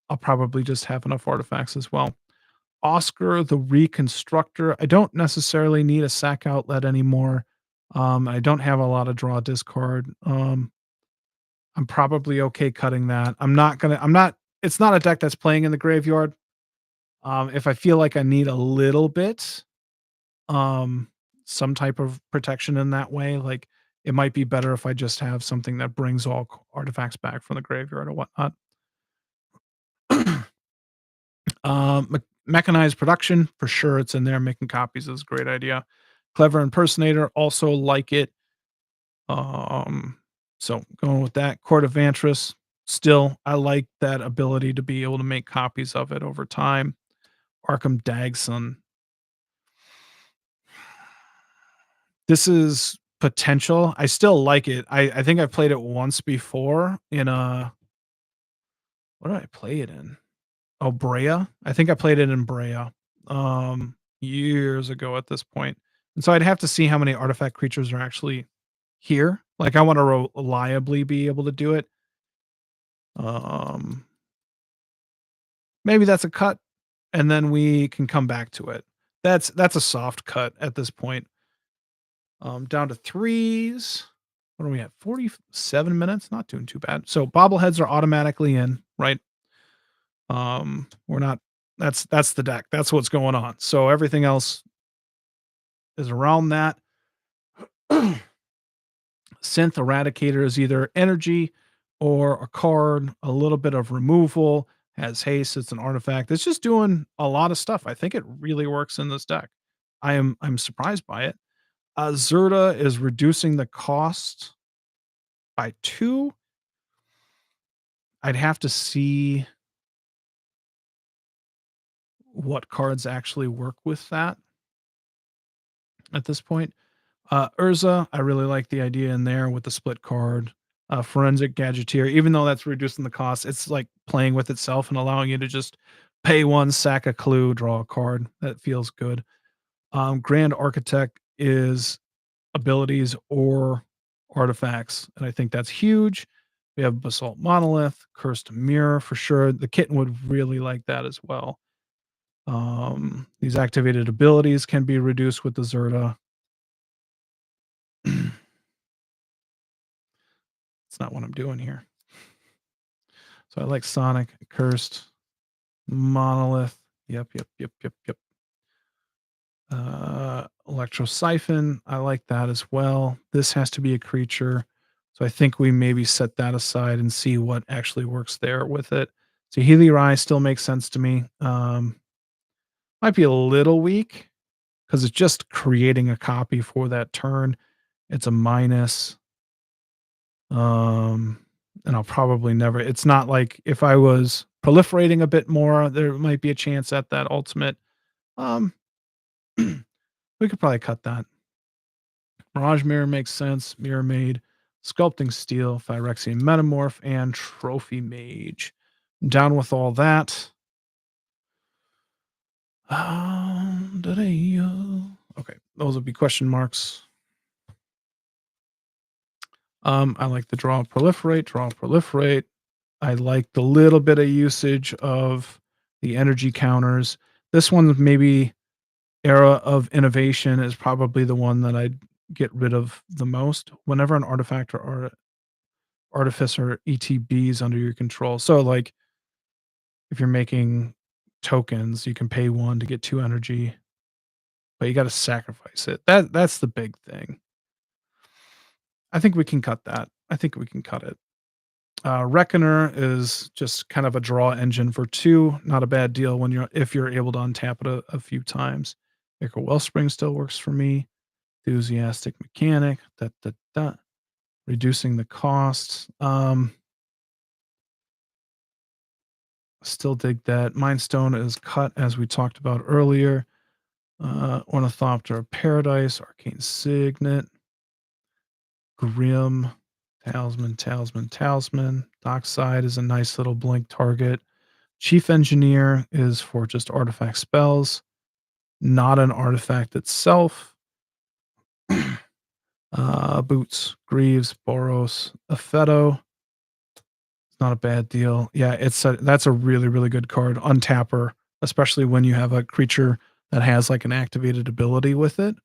I'll probably just have enough artifacts as well. Oscar the Reconstructor. I don't necessarily need a sack outlet anymore. I don't have a lot of draw discard. I'm probably okay cutting that. I'm not it's not a deck that's playing in the graveyard. If I feel like I need a little bit, um, some type of protection in that way, like, it might be better if I just have something that brings all artifacts back from the graveyard or whatnot. Mechanized production, for sure, it's in there. Making copies is a great idea. Clever impersonator, also like it. Um, so going with that. Court of Vantress, still, I like that ability to be able to make copies of it over time. Arkham Dagson. This is potential. I still like it. I think I've played it once before in a what did I play it in? Oh, Brea? I think I played it in Brea, years ago at this point. And so I'd have to see how many artifact creatures are actually here. Like, I wanna reliably be able to do it. Um, maybe that's a cut, and then we can come back to it. That's a soft cut at this point. Down to threes. What are we at? 47 minutes? Not doing too bad. So bobbleheads are automatically in, right? We're not that's the deck. That's what's going on. So everything else is around that. Synth Eradicator is either energy or a card, a little bit of removal, has haste, it's an artifact. It's just doing a lot of stuff. I think it really works in this deck. I'm surprised by it. Zerta is reducing the cost by 2. I'd have to see what cards actually work with that at this point. Urza, I really like the idea in there with the split card. Forensic Gadgeteer, even though that's reducing the cost, it's like playing with itself and allowing you to just pay 1, sack a clue, draw a card. That feels good. Grand Architect is abilities or artifacts, and I think that's huge. We have Basalt Monolith, Cursed Mirror for sure. The kitten would really like that as well. These activated abilities can be reduced with the Zerta. It's not what I'm doing here. So I like Sonic, Cursed, Monolith. Yep. Electro Siphon. I like that as well. This has to be a creature. So I think we maybe set that aside and see what actually works there with it. So Heliori still makes sense to me. Might be a little weak. because it's just creating a copy for that turn. It's a minus. Um, and I'll probably never it's not like if I was proliferating a bit more, there might be a chance at that ultimate. Um, we could probably cut that. Mirage Mirror makes sense. Mirror Maid, Sculpting Steel, Phyrexian Metamorph, and Trophy Mage. I'm down with all that. Okay, those would be question marks. I like the draw proliferate. I like the little bit of usage of the energy counters. This one, maybe era of innovation, is probably the one that I'd get rid of the most. Whenever an artifact or artificer ETBs under your control. So, like, if you're making tokens, you can pay one to get two energy, but you got to sacrifice it. That's the big thing. I think we can cut that. I think we can cut it. Reckoner is just kind of a draw engine for two. Not a bad deal when you're if you're able to untap it a few times. Ichor Wellspring still works for me. Enthusiastic Mechanic. Da. Reducing the costs. Still dig that. Mindstone is cut as we talked about earlier. Ornithopter of Paradise, Arcane Signet, Grim, Talisman. Dockside is a nice little blink target. Chief Engineer is for just artifact spells, not an artifact itself. Boots, Greaves, Boros, Affetto. It's not a bad deal. Yeah, that's a really, really good card. Untapper, especially when you have a creature that has like an activated ability with it.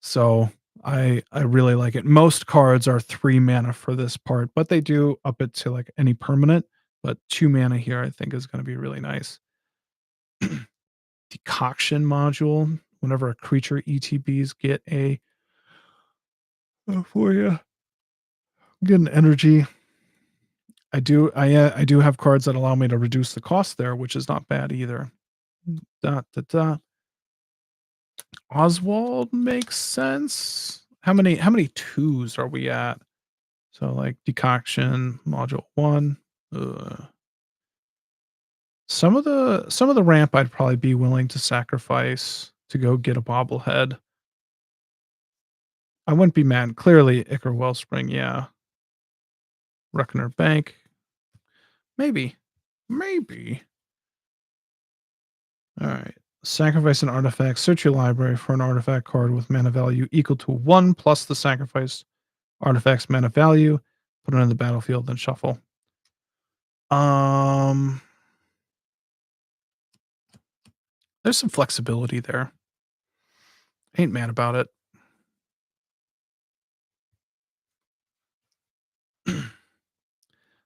So I really like it. Most cards are 3 mana for this part, but they do up it to like any permanent. But 2 mana here, I think, is going to be really nice. Decoction module. Whenever a creature ETBs get a for you, get an energy. I do have cards that allow me to reduce the cost there, which is not bad either. Da. Oswald makes sense. How many twos are we at? So like decoction module one. Some of the ramp I'd probably be willing to sacrifice to go get a bobblehead. I wouldn't be mad. Clearly, Ichor Wellspring, yeah. Reckoner Bank, maybe, maybe. All right. Sacrifice an artifact. Search your library for an artifact card with mana value equal to 1 plus the sacrificed artifact's mana value. Put it on the battlefield, then shuffle. Um, there's some flexibility there. Ain't mad about it.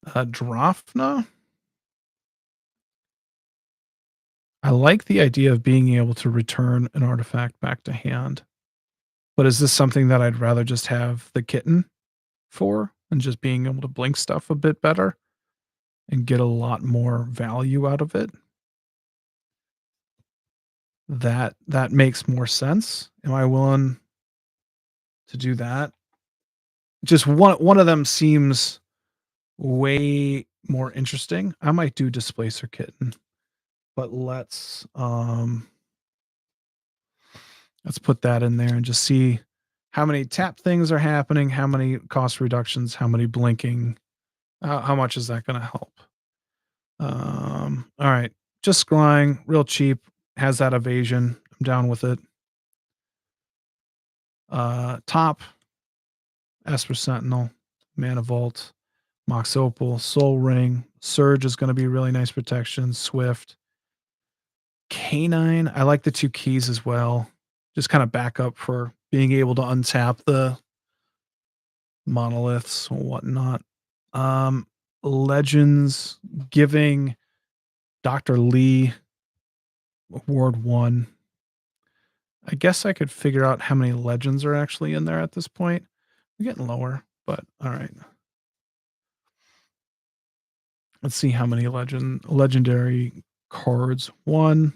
Drafna. I like the idea of being able to return an artifact back to hand. But is this something that I'd rather just have the kitten for and just being able to blink stuff a bit better and get a lot more value out of it? That makes more sense. Am I willing to do that? Just one of them seems way more interesting. I might do Displacer Kitten, but let's put that in there and just see how many tap things are happening, how many cost reductions, how many blinking, how much is that going to help? All right, just scrying, real cheap, has that evasion. I'm down with it. Top, Esper Sentinel, Mana Vault, Mox Opal, Soul Ring, Surge is going to be really nice protection. Swift, Canine. I like the 2 keys as well. Just kind of backup for being able to untap the monoliths or whatnot. Legends, giving Dr. Li Ward 1. I guess I could figure out how many legends are actually in there at this point. We're getting lower, but all right. Let's see how many legendary cards. 1,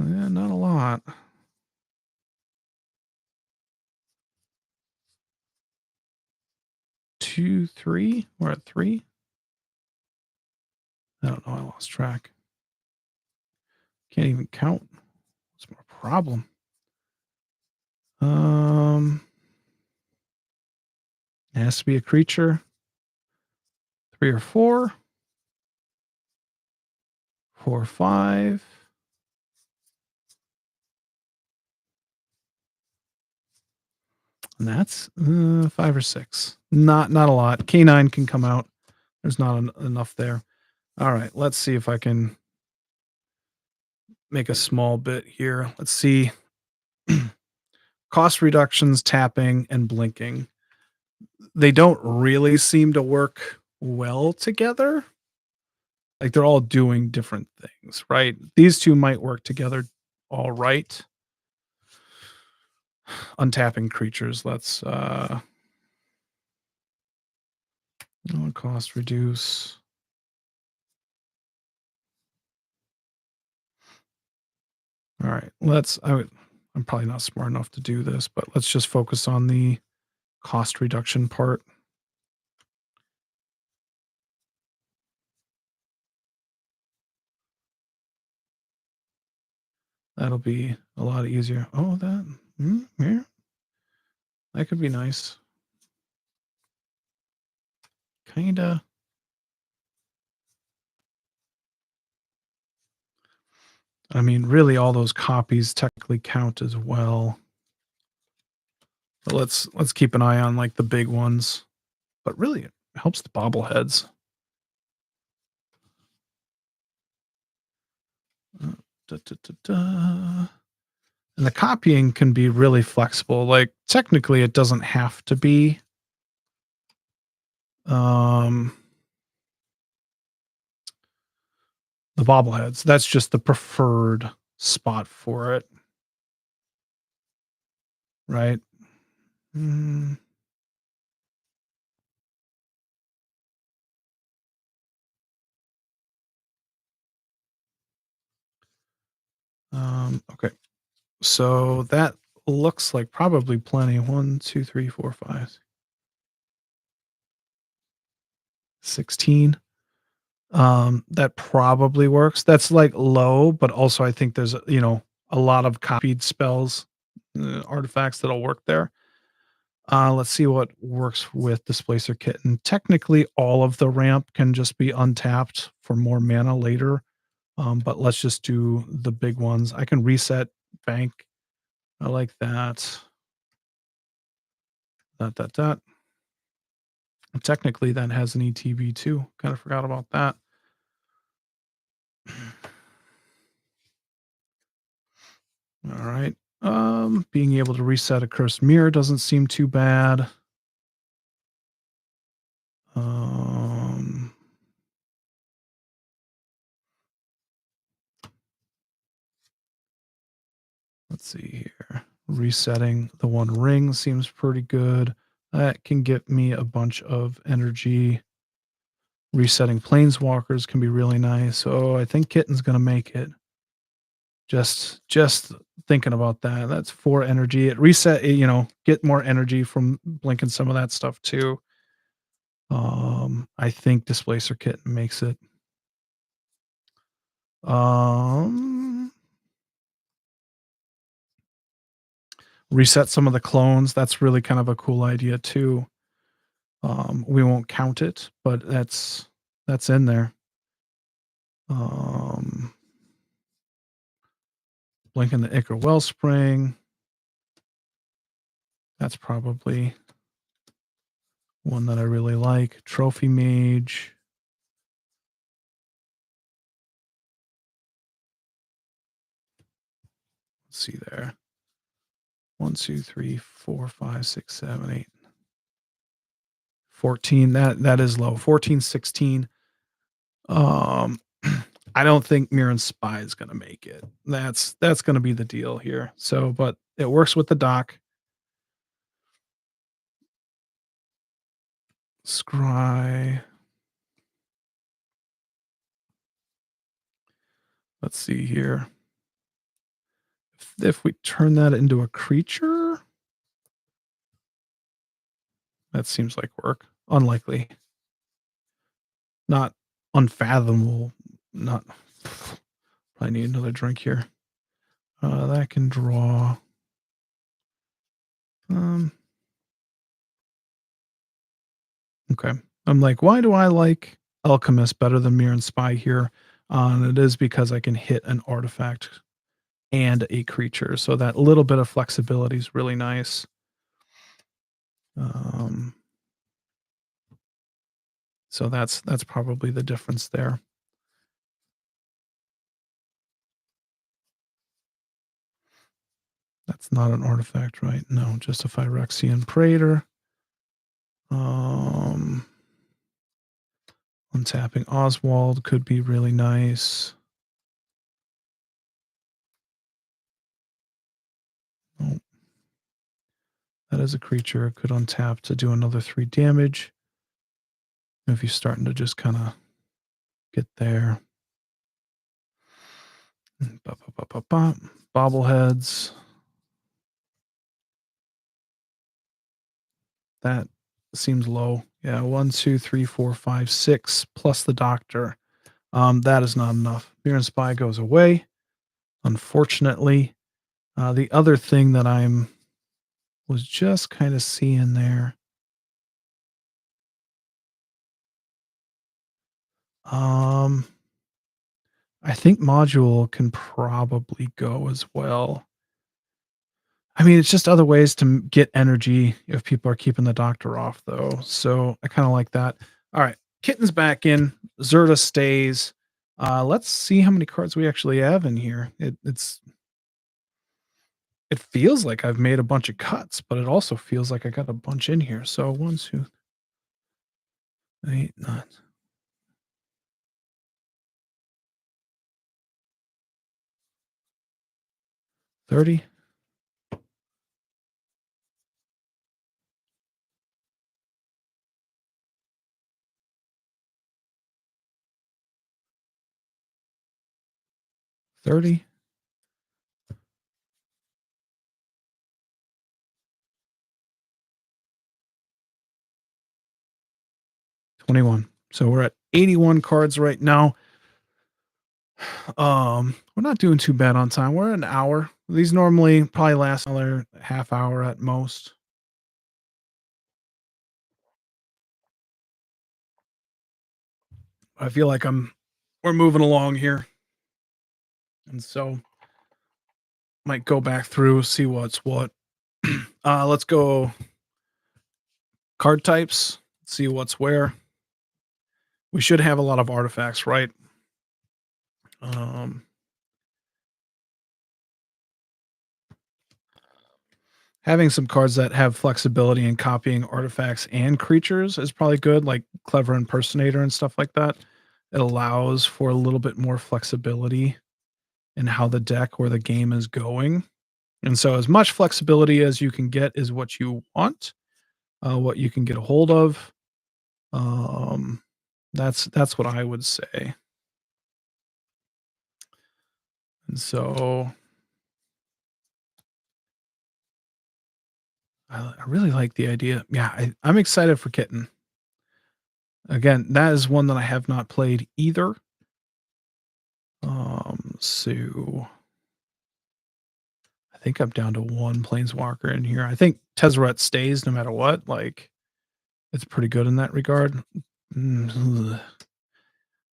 Not a lot. 2, 3. We're at 3. I don't know. I lost track. Can't even count. What's my problem? It has to be a creature. 3 or 4. 4 or 5. And that's 5 or 6. Not a lot. K9 can come out. There's not enough there. All right. Let's see if I can make a small bit here. Let's see. Cost reductions, tapping, and blinking. They don't really seem to work well together. Like they're all doing different things, right? These two might work together all right. Untapping creatures. Let's cost reduce. All right. I'm probably not smart enough to do this, but let's just focus on the cost reduction part. That'll be a lot easier. Oh, yeah, that could be nice. Kinda. I mean, really, all those copies technically count as well. But let's keep an eye on like the big ones. But really, it helps the bobbleheads. Da, da, da, da. And the copying can be really flexible. Like technically, it doesn't have to be. Um, the bobbleheads. That's just the preferred spot for it, right? Mm, okay. So that looks like probably plenty. 1, 2, 3, 4, 5, 16. That probably works. That's like low, but also I think there's, a lot of copied spells, artifacts that'll work there. Let's see what works with Displacer Kitten. Technically, all of the ramp can just be untapped for more mana later. But let's just do the big ones. I can reset bank. I like that. That. Technically, that has an ETB too. Kind of forgot about that. All right. Being able to reset a cursed mirror doesn't seem too bad. Um, let's see here. Resetting the one ring seems pretty good. That can get me a bunch of energy. Resetting planeswalkers can be really nice. Oh, I think Kitten's gonna make it. Just thinking about that. That's 4 energy. It reset, get more energy from blinking some of that stuff too. I think Displacer Kitten makes it. Um, reset some of the clones. That's really kind of a cool idea too. We won't count it, but that's in there. Um, blinking the Ichor Wellspring. That's probably one that I really like. Trophy Mage. Let's see there. 1, 2, 3, 4, 5, 6, 7, 8. 14. That is low. 14, 16. Um, I don't think Mirren Spy is going to make it. That's going to be the deal here. So, but it works with the dock. Scry. Let's see here. If we turn that into a creature, that seems like work. Unlikely. Not unfathomable. Not I need another drink here. That can draw. Um, okay. I'm like, why do I like Alchemist better than Mirror and Spy here? And it is because I can hit an artifact and a creature. So that little bit of flexibility is really nice. Um, so that's probably the difference there. That's not an artifact, right? No, just a Phyrexian Praetor. Um, Untapping Oswald could be really nice. Oh, that is a creature. Could untap to do another 3 damage. If you're starting to just kind of get there. Bobbleheads. That seems low. Yeah, 1, 2, 3, 4, 5, 6 plus the doctor. That is not enough. Fear and Spy goes away. Unfortunately, the other thing that I'm was just kind of seeing there. Um, I think module can probably go as well. I mean, it's just other ways to get energy if people are keeping the doctor off, though. So I kind of like that. All right, Kitten's back in. Zerta stays. Let's see how many cards we actually have in here. It feels like I've made a bunch of cuts, but it also feels like I got a bunch in here. So 1, 2, 8, 9, 30, 30, 21. So we're at 81 cards right now. We're not doing too bad on time. We're at an hour. These normally probably last another half hour at most. I feel like we're moving along here. And so might go back through, see what's what. Let's go card types, see what's where. We should have a lot of artifacts, right? Um, Having some cards that have flexibility in copying artifacts and creatures is probably good, like Clever Impersonator and stuff like that. It allows for a little bit more flexibility in how the deck or the game is going. And so, as much flexibility as you can get is what you want, what you can get a hold of. Um, that's what I would say. And so, I really like the idea. Yeah, I'm excited for Kitten. Again, that is one that I have not played either. So I think I'm down to one planeswalker in here. I think Tezzeret stays no matter what. Like, it's pretty good in that regard. Mm,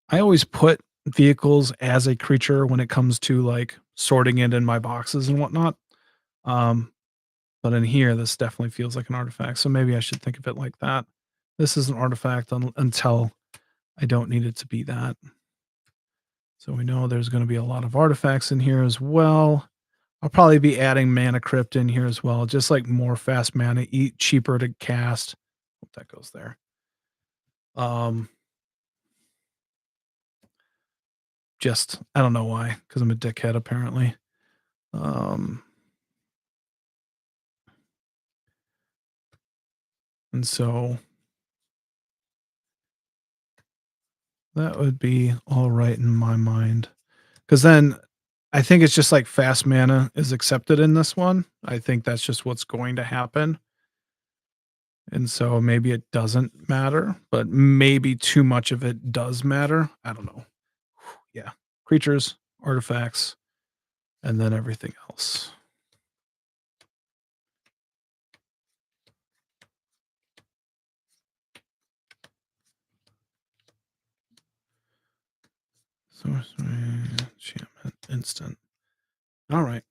I always put vehicles as a creature when it comes to like sorting it in my boxes and whatnot. Um, but in here, this definitely feels like an artifact. So maybe I should think of it like that. This is an artifact until I don't need it to be that. So we know there's going to be a lot of artifacts in here as well. I'll probably be adding Mana Crypt in here as well, just like more fast mana, eat cheaper to cast. Hope that goes there. Um, just I don't know why, because I'm a dickhead apparently. Um, and so that would be all right in my mind. Because then I think it's just like fast mana is accepted in this one. I think that's just what's going to happen. And so maybe it doesn't matter, but maybe too much of it does matter. I don't know. Yeah. Creatures, artifacts, and then everything else. Sorcery, enchantment, instant. All right.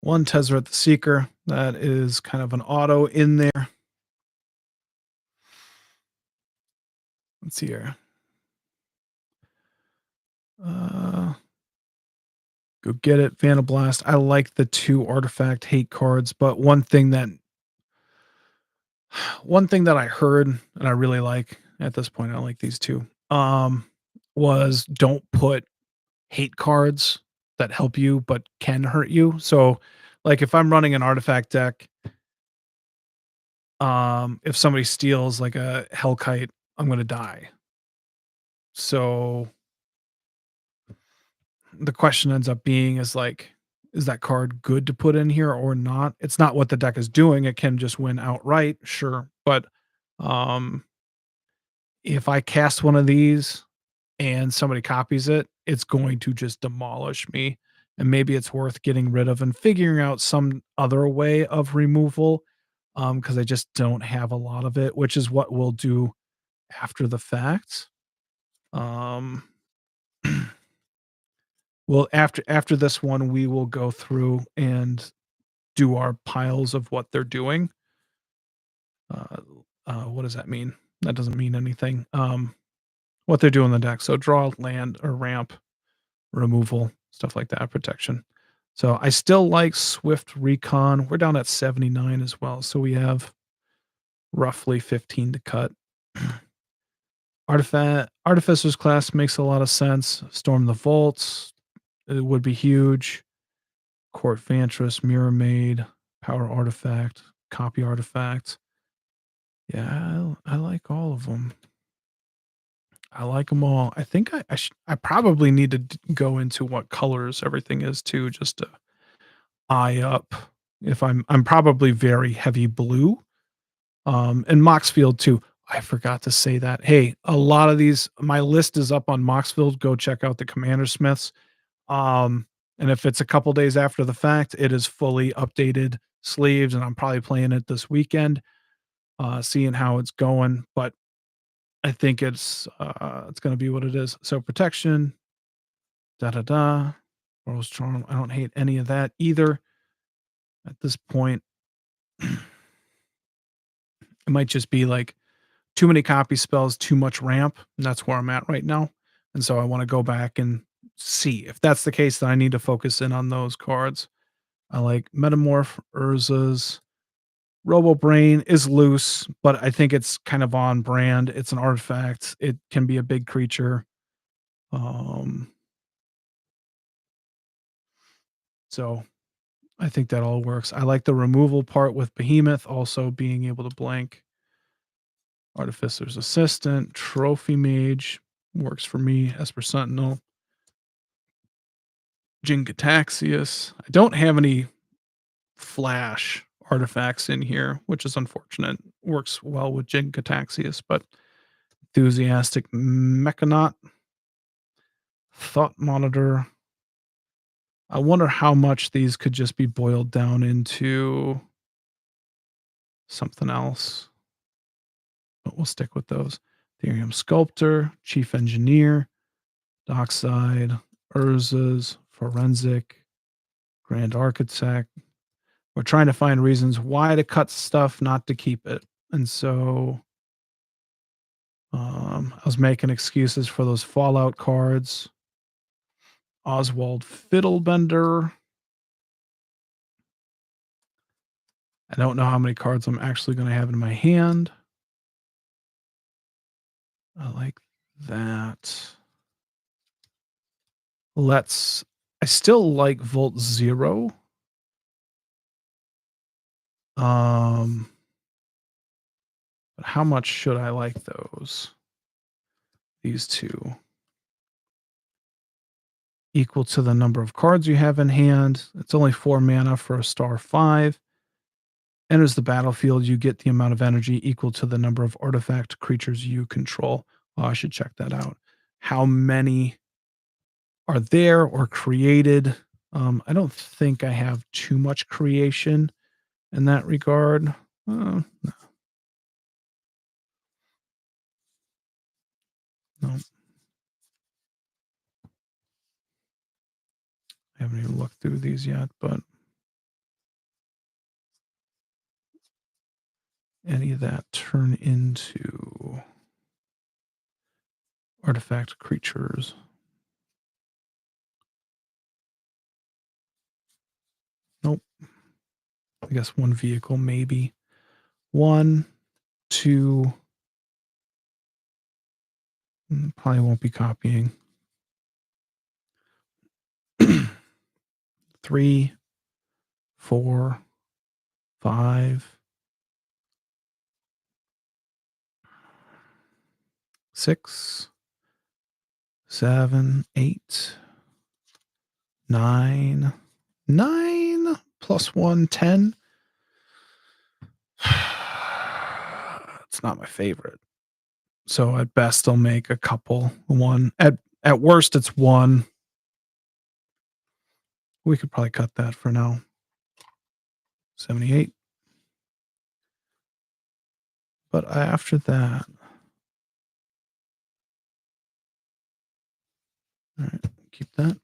One Tezzeret the Seeker. That is kind of an auto in there. Let's see here. Uh, Go get it, Vandablast. I like the 2 artifact hate cards, but one thing that I heard and I really like at this point, I like these 2, was don't put hate cards that help you but can hurt you. So, like, if I'm running an artifact deck, if somebody steals like a Hellkite, I'm gonna die. So the question ends up being is like, is that card good to put in here or not? It's not what the deck is doing. It can just win outright, sure. But um if I cast one of these and somebody copies it, it's going to just demolish me. And maybe it's worth getting rid of and figuring out some other way of removal. Because I just don't have a lot of it, which is what we'll do after the fact. Um well, after this one, we will go through and do our piles of what they're doing. Uh, what does that mean? That doesn't mean anything. What they're doing in the deck. So draw land or ramp, removal, stuff like that, protection. So I still like Swift Recon. We're down at 79 as well. So we have roughly 15 to cut. Artificer's class makes a lot of sense. Storm the Vaults, it would be huge. Court Vantress, Mirror Maid, Power Artifact, Copy Artifact. Yeah, I like all of them. I like them all. I think I probably need to go into what colors everything is too, just to eye up. If I'm probably very heavy blue. And Moxfield too. I forgot to say that. Hey, a lot of these, my list is up on Moxfield. Go check out the Commander Smiths. And if it's a couple days after the fact, it is fully updated sleeves, and I'm probably playing it this weekend, seeing how it's going. But I think it's gonna be what it is. So protection, da da da. Rose charm. I don't hate any of that either. At this point, it might just be like too many copy spells, too much ramp. And that's where I'm at right now. And so I want to go back and see if that's the case. Then I need to focus in on those cards. I like Metamorph, Urza's. Robo Brain is loose, but I think it's kind of on brand. It's an artifact. It can be a big creature. Um, so I think that all works. I like the removal part with Behemoth also being able to blank. Artificer's Assistant, Trophy Mage works for me. Esper Sentinel, Jin Gataxius. I don't have any flash artifacts in here, which is unfortunate. Works well with Jin Gataxius, but Enthusiastic Mechanaut, Thought Monitor. I wonder how much these could just be boiled down into something else, but we'll stick with those. Ethereum Sculptor, Chief Engineer, Dockside, Urza's, Forensic, Grand Architect. We're trying to find reasons why to cut stuff, not to keep it. And so I was making excuses for those Fallout cards. Oswald Fiddlebender. I don't know how many cards I'm actually going to have in my hand. I like that. I still like Volt Zero. But how much should I like those? These two. equal to the number of cards you have in hand. It's only 4 mana for a star 5. Enters the battlefield, you get the amount of energy equal to the number of artifact creatures you control. Oh, I should check that out. How many are there or created? I don't think I have too much creation in that regard. No, no, I haven't even looked through these yet, but any of that turn into artifact creatures. Nope. I guess one vehicle, maybe. One, two, probably won't be copying. Three, four, five, six, seven, eight, nine, nine plus one, 10. It's not my favorite. So at best I'll make a couple. One at worst it's one. We could probably cut that for now. 78. But after that, all right, keep that.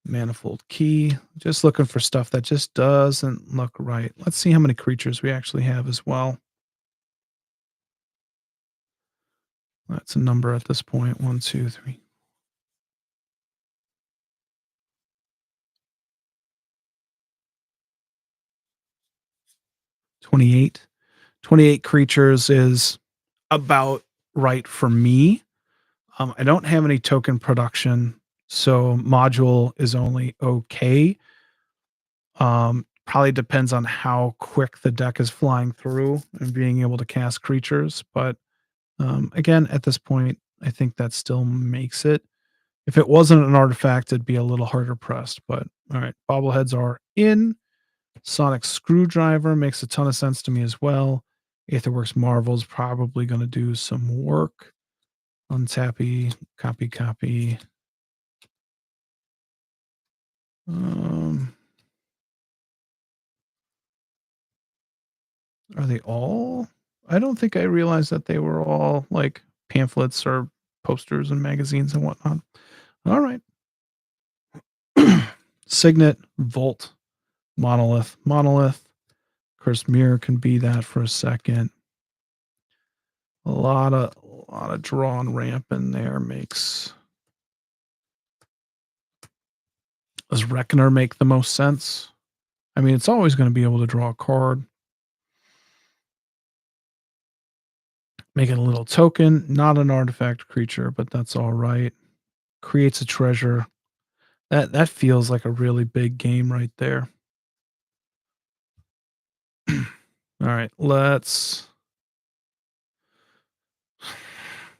Manifold key. Just looking for stuff that just doesn't look right. Let's see how many creatures we actually have as well. That's a number at this point. 1, 2, 3. 28. 28 creatures is about right for me. I don't have any token production, so module is only okay. Probably depends on how quick the deck is flying through and being able to cast creatures. But again, at this point, I think that still makes it. If it wasn't an artifact, it'd be a little harder pressed. But all right, bobbleheads are in. Sonic Screwdriver makes a ton of sense to me as well. Aetherworks Marvel's probably going to do some work. Untappy, copy, copy. Um, are they all? I don't think I realized that they were all like pamphlets or posters and magazines and whatnot. All right. Signet, Volt, Monolith, Monolith. Of course, Mirror can be that for a second. A lot of drawn ramp in there makes. Does Reckoner make the most sense? I mean, it's always going to be able to draw a card. Make it a little token, not an artifact creature, but that's all right. Creates a treasure. That feels like a really big game right there. All right, let's.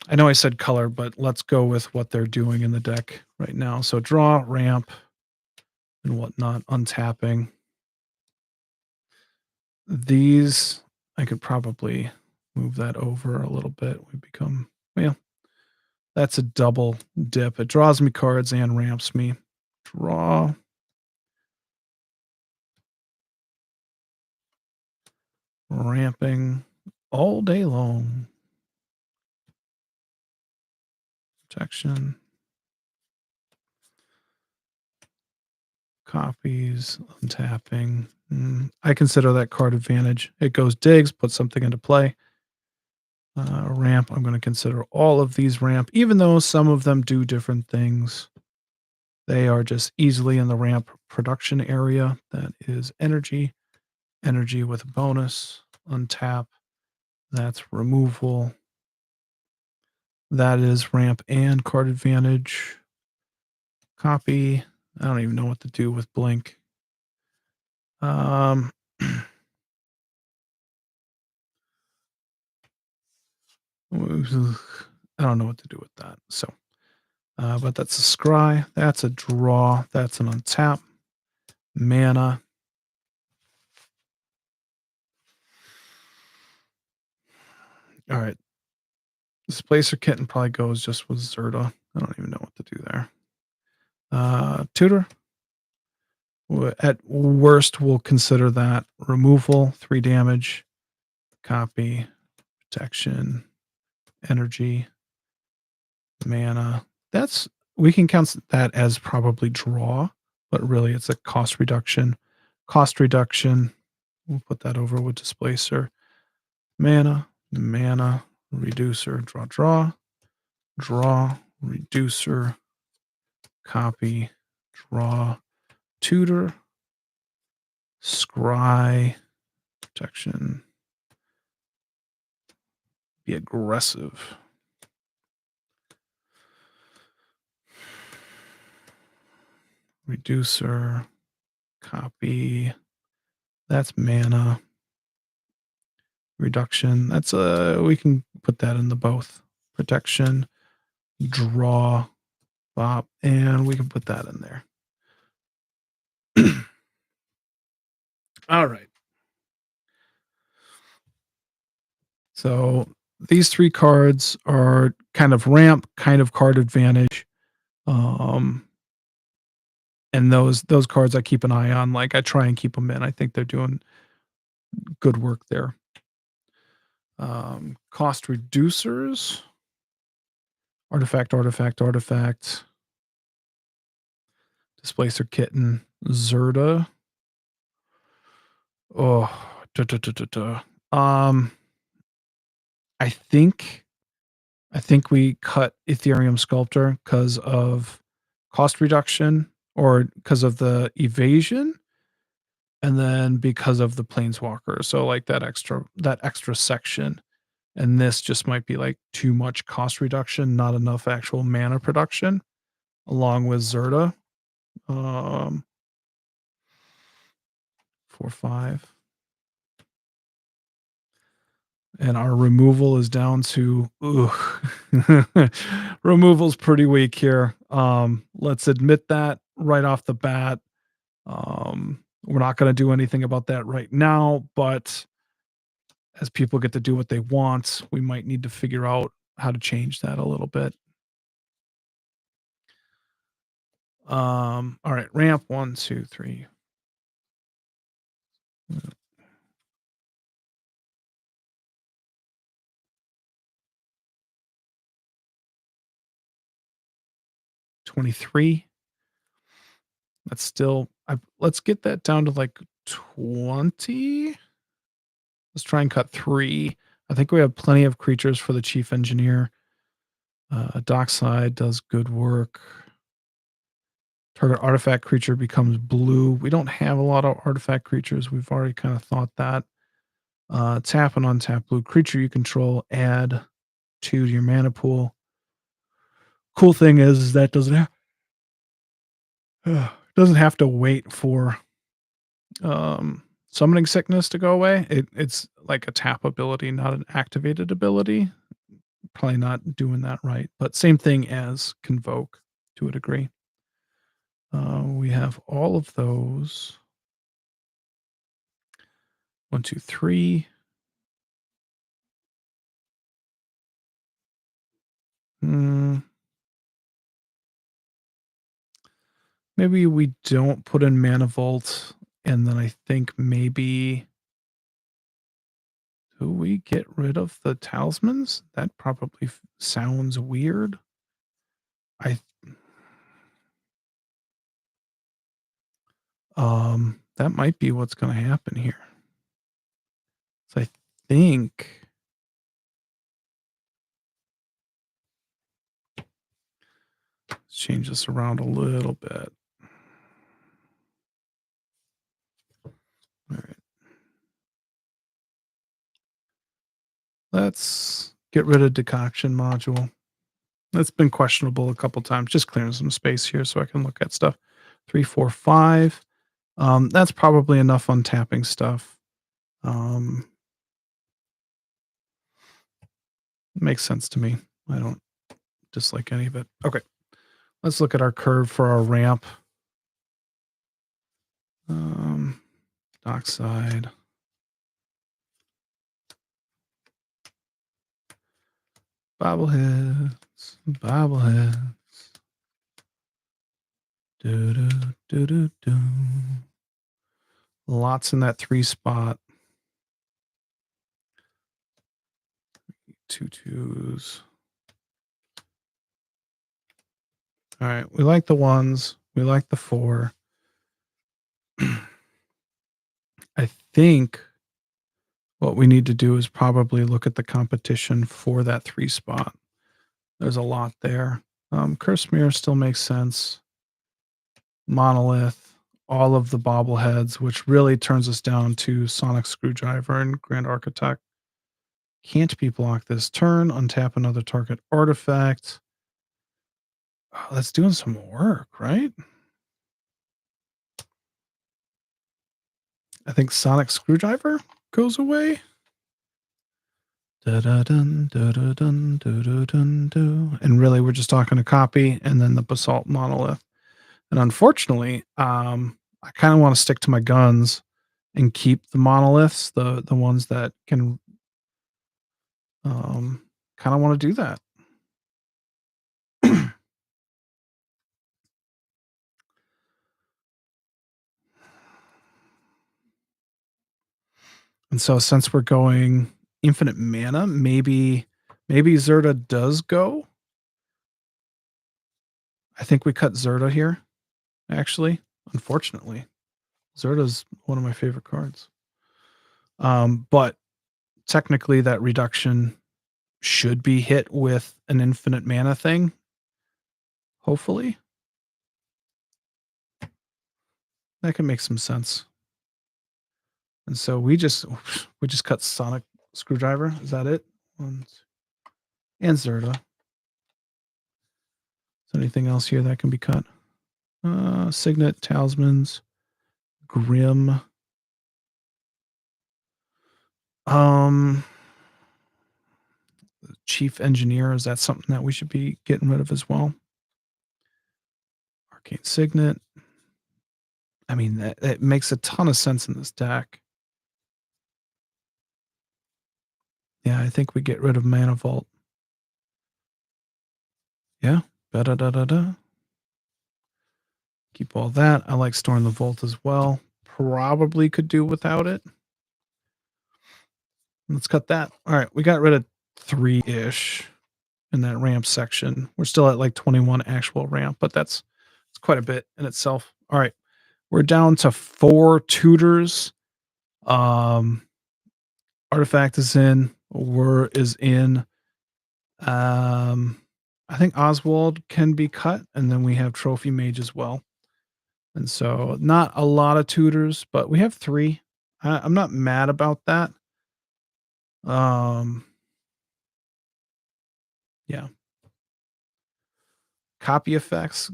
I know I said color, but let's go with what they're doing in the deck right now. So draw, ramp, and whatnot, untapping. These, I could probably move that over a little bit. We become, well, that's a double dip. It draws me cards and ramps me. Draw. Ramping all day long. Protection. Copies. Untapping. I consider that card advantage. It goes digs, puts something into play. Ramp. I'm going to consider all of these ramp, even though some of them do different things. They are just easily in the ramp production area. That is energy. Energy with a bonus. Untap. That's removal. That is ramp and card advantage. Copy. I don't even know what to do with blink. I don't know what to do with that. So But that's a scry. That's a draw. That's an untap. Mana. All right. Displacer Kitten probably goes just with Zerta. I don't even know what to do there. Tutor. At worst, we'll consider that removal, 3 damage, copy, protection, energy, mana. That's we can count that as probably draw, but really it's a cost reduction. Cost reduction. We'll put that over with displacer. Mana, mana, reducer, draw, reducer, copy, draw, tutor, scry, protection, be aggressive. Reducer, copy. That's mana. Reduction. That's we can put that in the both. Protection, draw, bop, and we can put that in there. All right. So these 3 cards are kind of ramp, kind of card advantage. And those cards I keep an eye on. Like I try and keep them in. I think they're doing good work there. Cost reducers. Artifact, artifact, artifact. Displacer Kitten. Zerta. Oh, duh, duh, duh, duh, duh. I think we cut Ethereum Sculptor because of cost reduction or because of the evasion, and then because of the Planeswalker. So like that extra section. And this just might be like too much cost reduction, not enough actual mana production, along with Zerta. 4, 5. And our removal is down to removal's pretty weak here. Let's admit that right off the bat. We're not going to do anything about that right now, but as people get to do what they want, we might need to figure out how to change that a little bit. All right, ramp 1, 2, 3. 23. That's still let's get that down to like 20. Let's try and cut 3. I think we have plenty of creatures for the chief engineer. Dockside does good work. Target artifact creature becomes blue. We don't have a lot of artifact creatures. We've already kind of thought that. Tap and untap blue creature you control. Add 2 to your mana pool. Cool thing is that doesn't have to wait for summoning sickness to go away. It's like a tap ability, not an activated ability. Probably not doing that right, but same thing as Convoke to a degree. We have all of those. 1, 2, 3. Maybe we don't put in Mana Vault, and then I think maybe do we get rid of the talismans? That probably sounds weird. That might be what's going to happen here. So I think let's change this around a little bit. All right. Let's get rid of decoction module. That's been questionable a couple times. Just clearing some space here so I can look at stuff. 3, 4, 5. That's probably enough untapping stuff. Makes sense to me. I don't dislike any of it. Okay. Let's look at our curve for our ramp. Um, dockside. Bobbleheads. Bobbleheads. Do, do, do, do, do. Lots in that 3 spot. 2 twos. All right. We like the ones. We like the 4. I think what we need to do is probably look at the competition for that 3 spot. There's a lot there. Curse Mirror still makes sense. Monolith, all of the bobbleheads, which really turns us down to Sonic Screwdriver and Grand Architect. Can't be blocked this turn. Untap another target artifact. Oh, that's doing some work, right? I think Sonic Screwdriver goes away. Da-da-dun, da-da-dun, da-da-dun, do. And really, we're just talking a copy and then the Basalt Monolith. And unfortunately, I kind of want to stick to my guns and keep the monoliths, the ones that can kind of want to do that. And so since we're going infinite mana, maybe Zerta does go. I think we cut Zerta here, actually. Unfortunately. Zerta's one of my favorite cards. But technically that reduction should be hit with an infinite mana thing. Hopefully. That can make some sense. And so we just cut Sonic Screwdriver. Is that it? And Zerta. Is there anything else here that can be cut? Signet, Talismans, Grim. Chief Engineer, is that something that we should be getting rid of as well? Arcane Signet. I mean, that makes a ton of sense in this deck. Yeah, I think we get rid of Mana Vault. Yeah. Da-da-da-da-da. Keep all that. I like storing the Vault as well. Probably could do without it. Let's cut that. All right, we got rid of 3-ish in that ramp section. We're still at like 21 actual ramp, but it's quite a bit in itself. All right. We're down to 4 tutors. Artifact is in. Whir is in. I think Oswald can be cut, and then we have Trophy Mage as well. And so not a lot of tutors, but we have 3. I'm not mad about that. Yeah. Copy effects.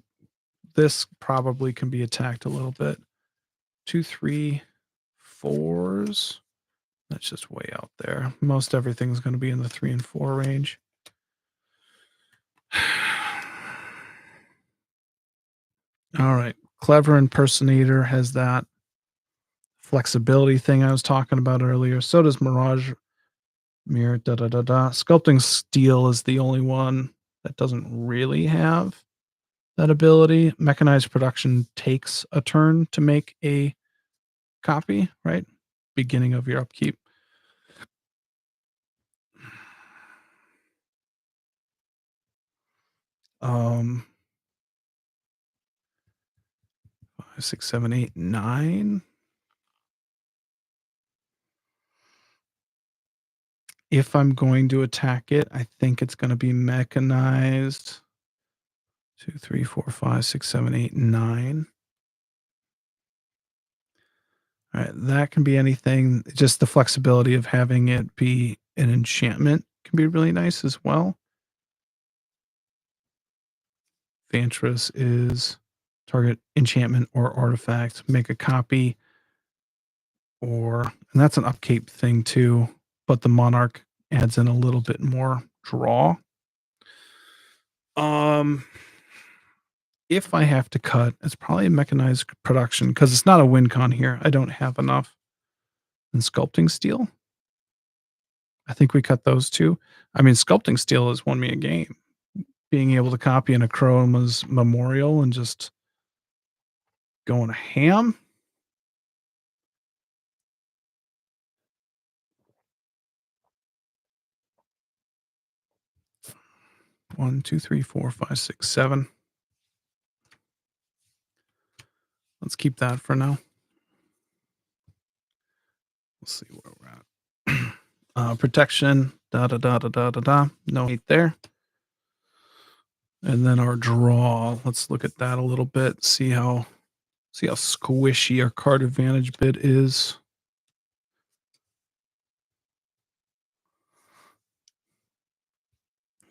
This probably can be attacked a little bit. 2, 3, 4s. That's just way out there. Most everything's going to be in the 3 and 4 range. All right. Clever Impersonator has that flexibility thing I was talking about earlier. So does Mirage Mirror. Sculpting Steel is the only one that doesn't really have that ability. Mechanized Production takes a turn to make a copy, right? Beginning of your upkeep. 5, 6, 7, 8, 9. If I'm going to attack it, I think it's going to be mechanized. 2, 3, 4, 5, 6, 7, 8, 9. All right, that can be anything. Just the flexibility of having it be an enchantment can be really nice as well. Vantress is target enchantment or artifact, make a copy, and that's an upkeep thing too, but the Monarch adds in a little bit more draw. If I have to cut, it's probably a mechanized production because it's not a WinCon here. I don't have enough. And sculpting steel, I think we cut those too. I mean, sculpting steel has won me a game. Being able to copy an Achroma's memorial and just going ham. One, two, three, four, five, six, seven. Let's keep that for now. Let's see where we're at. Protection, da da da da da da da. No hate there. And then our draw. Let's look at that a little bit. See how squishy our card advantage bit is.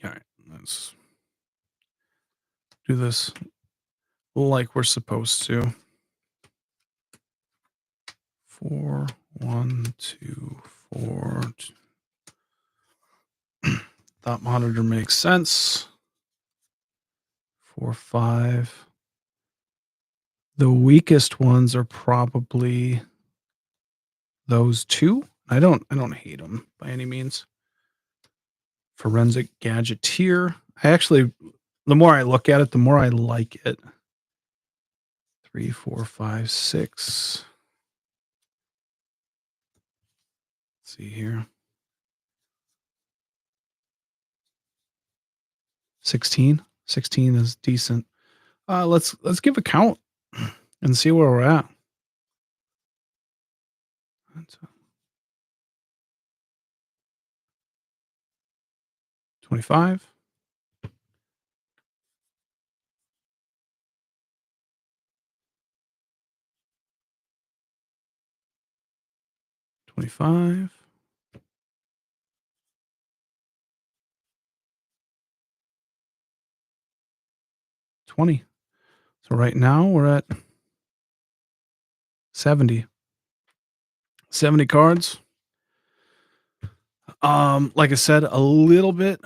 All right, let's do this like we're supposed to. 4, 1, 2, 4. Thought monitor makes sense. 4, 5. The weakest ones are probably those two. I don't hate them by any means. Forensic gadgeteer. I actually, the more I look at it, the more I like it. 3, 4, 5, 6. Let's see here. 16. 16 is decent. Let's give a count and see where we're at. 25. 25. 20. So right now we're at 70. 70 cards. Like I said, a little bit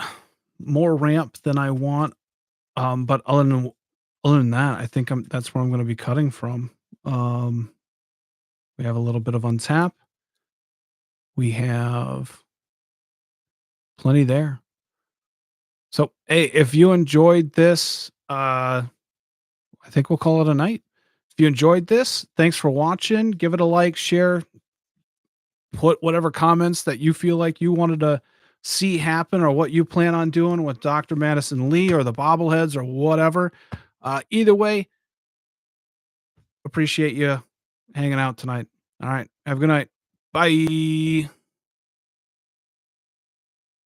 more ramp than I want. But other than that, I think that's where I'm going to be cutting from. We have a little bit of untap. We have plenty there. So, hey, if you enjoyed this, I think we'll call it a night. If you enjoyed this, thanks for watching. Give it a like, share, put whatever comments that you feel like you wanted to see happen or what you plan on doing with Dr. Madison Li or the bobbleheads or whatever. Either way, appreciate you hanging out tonight. All right. Have a good night. Bye.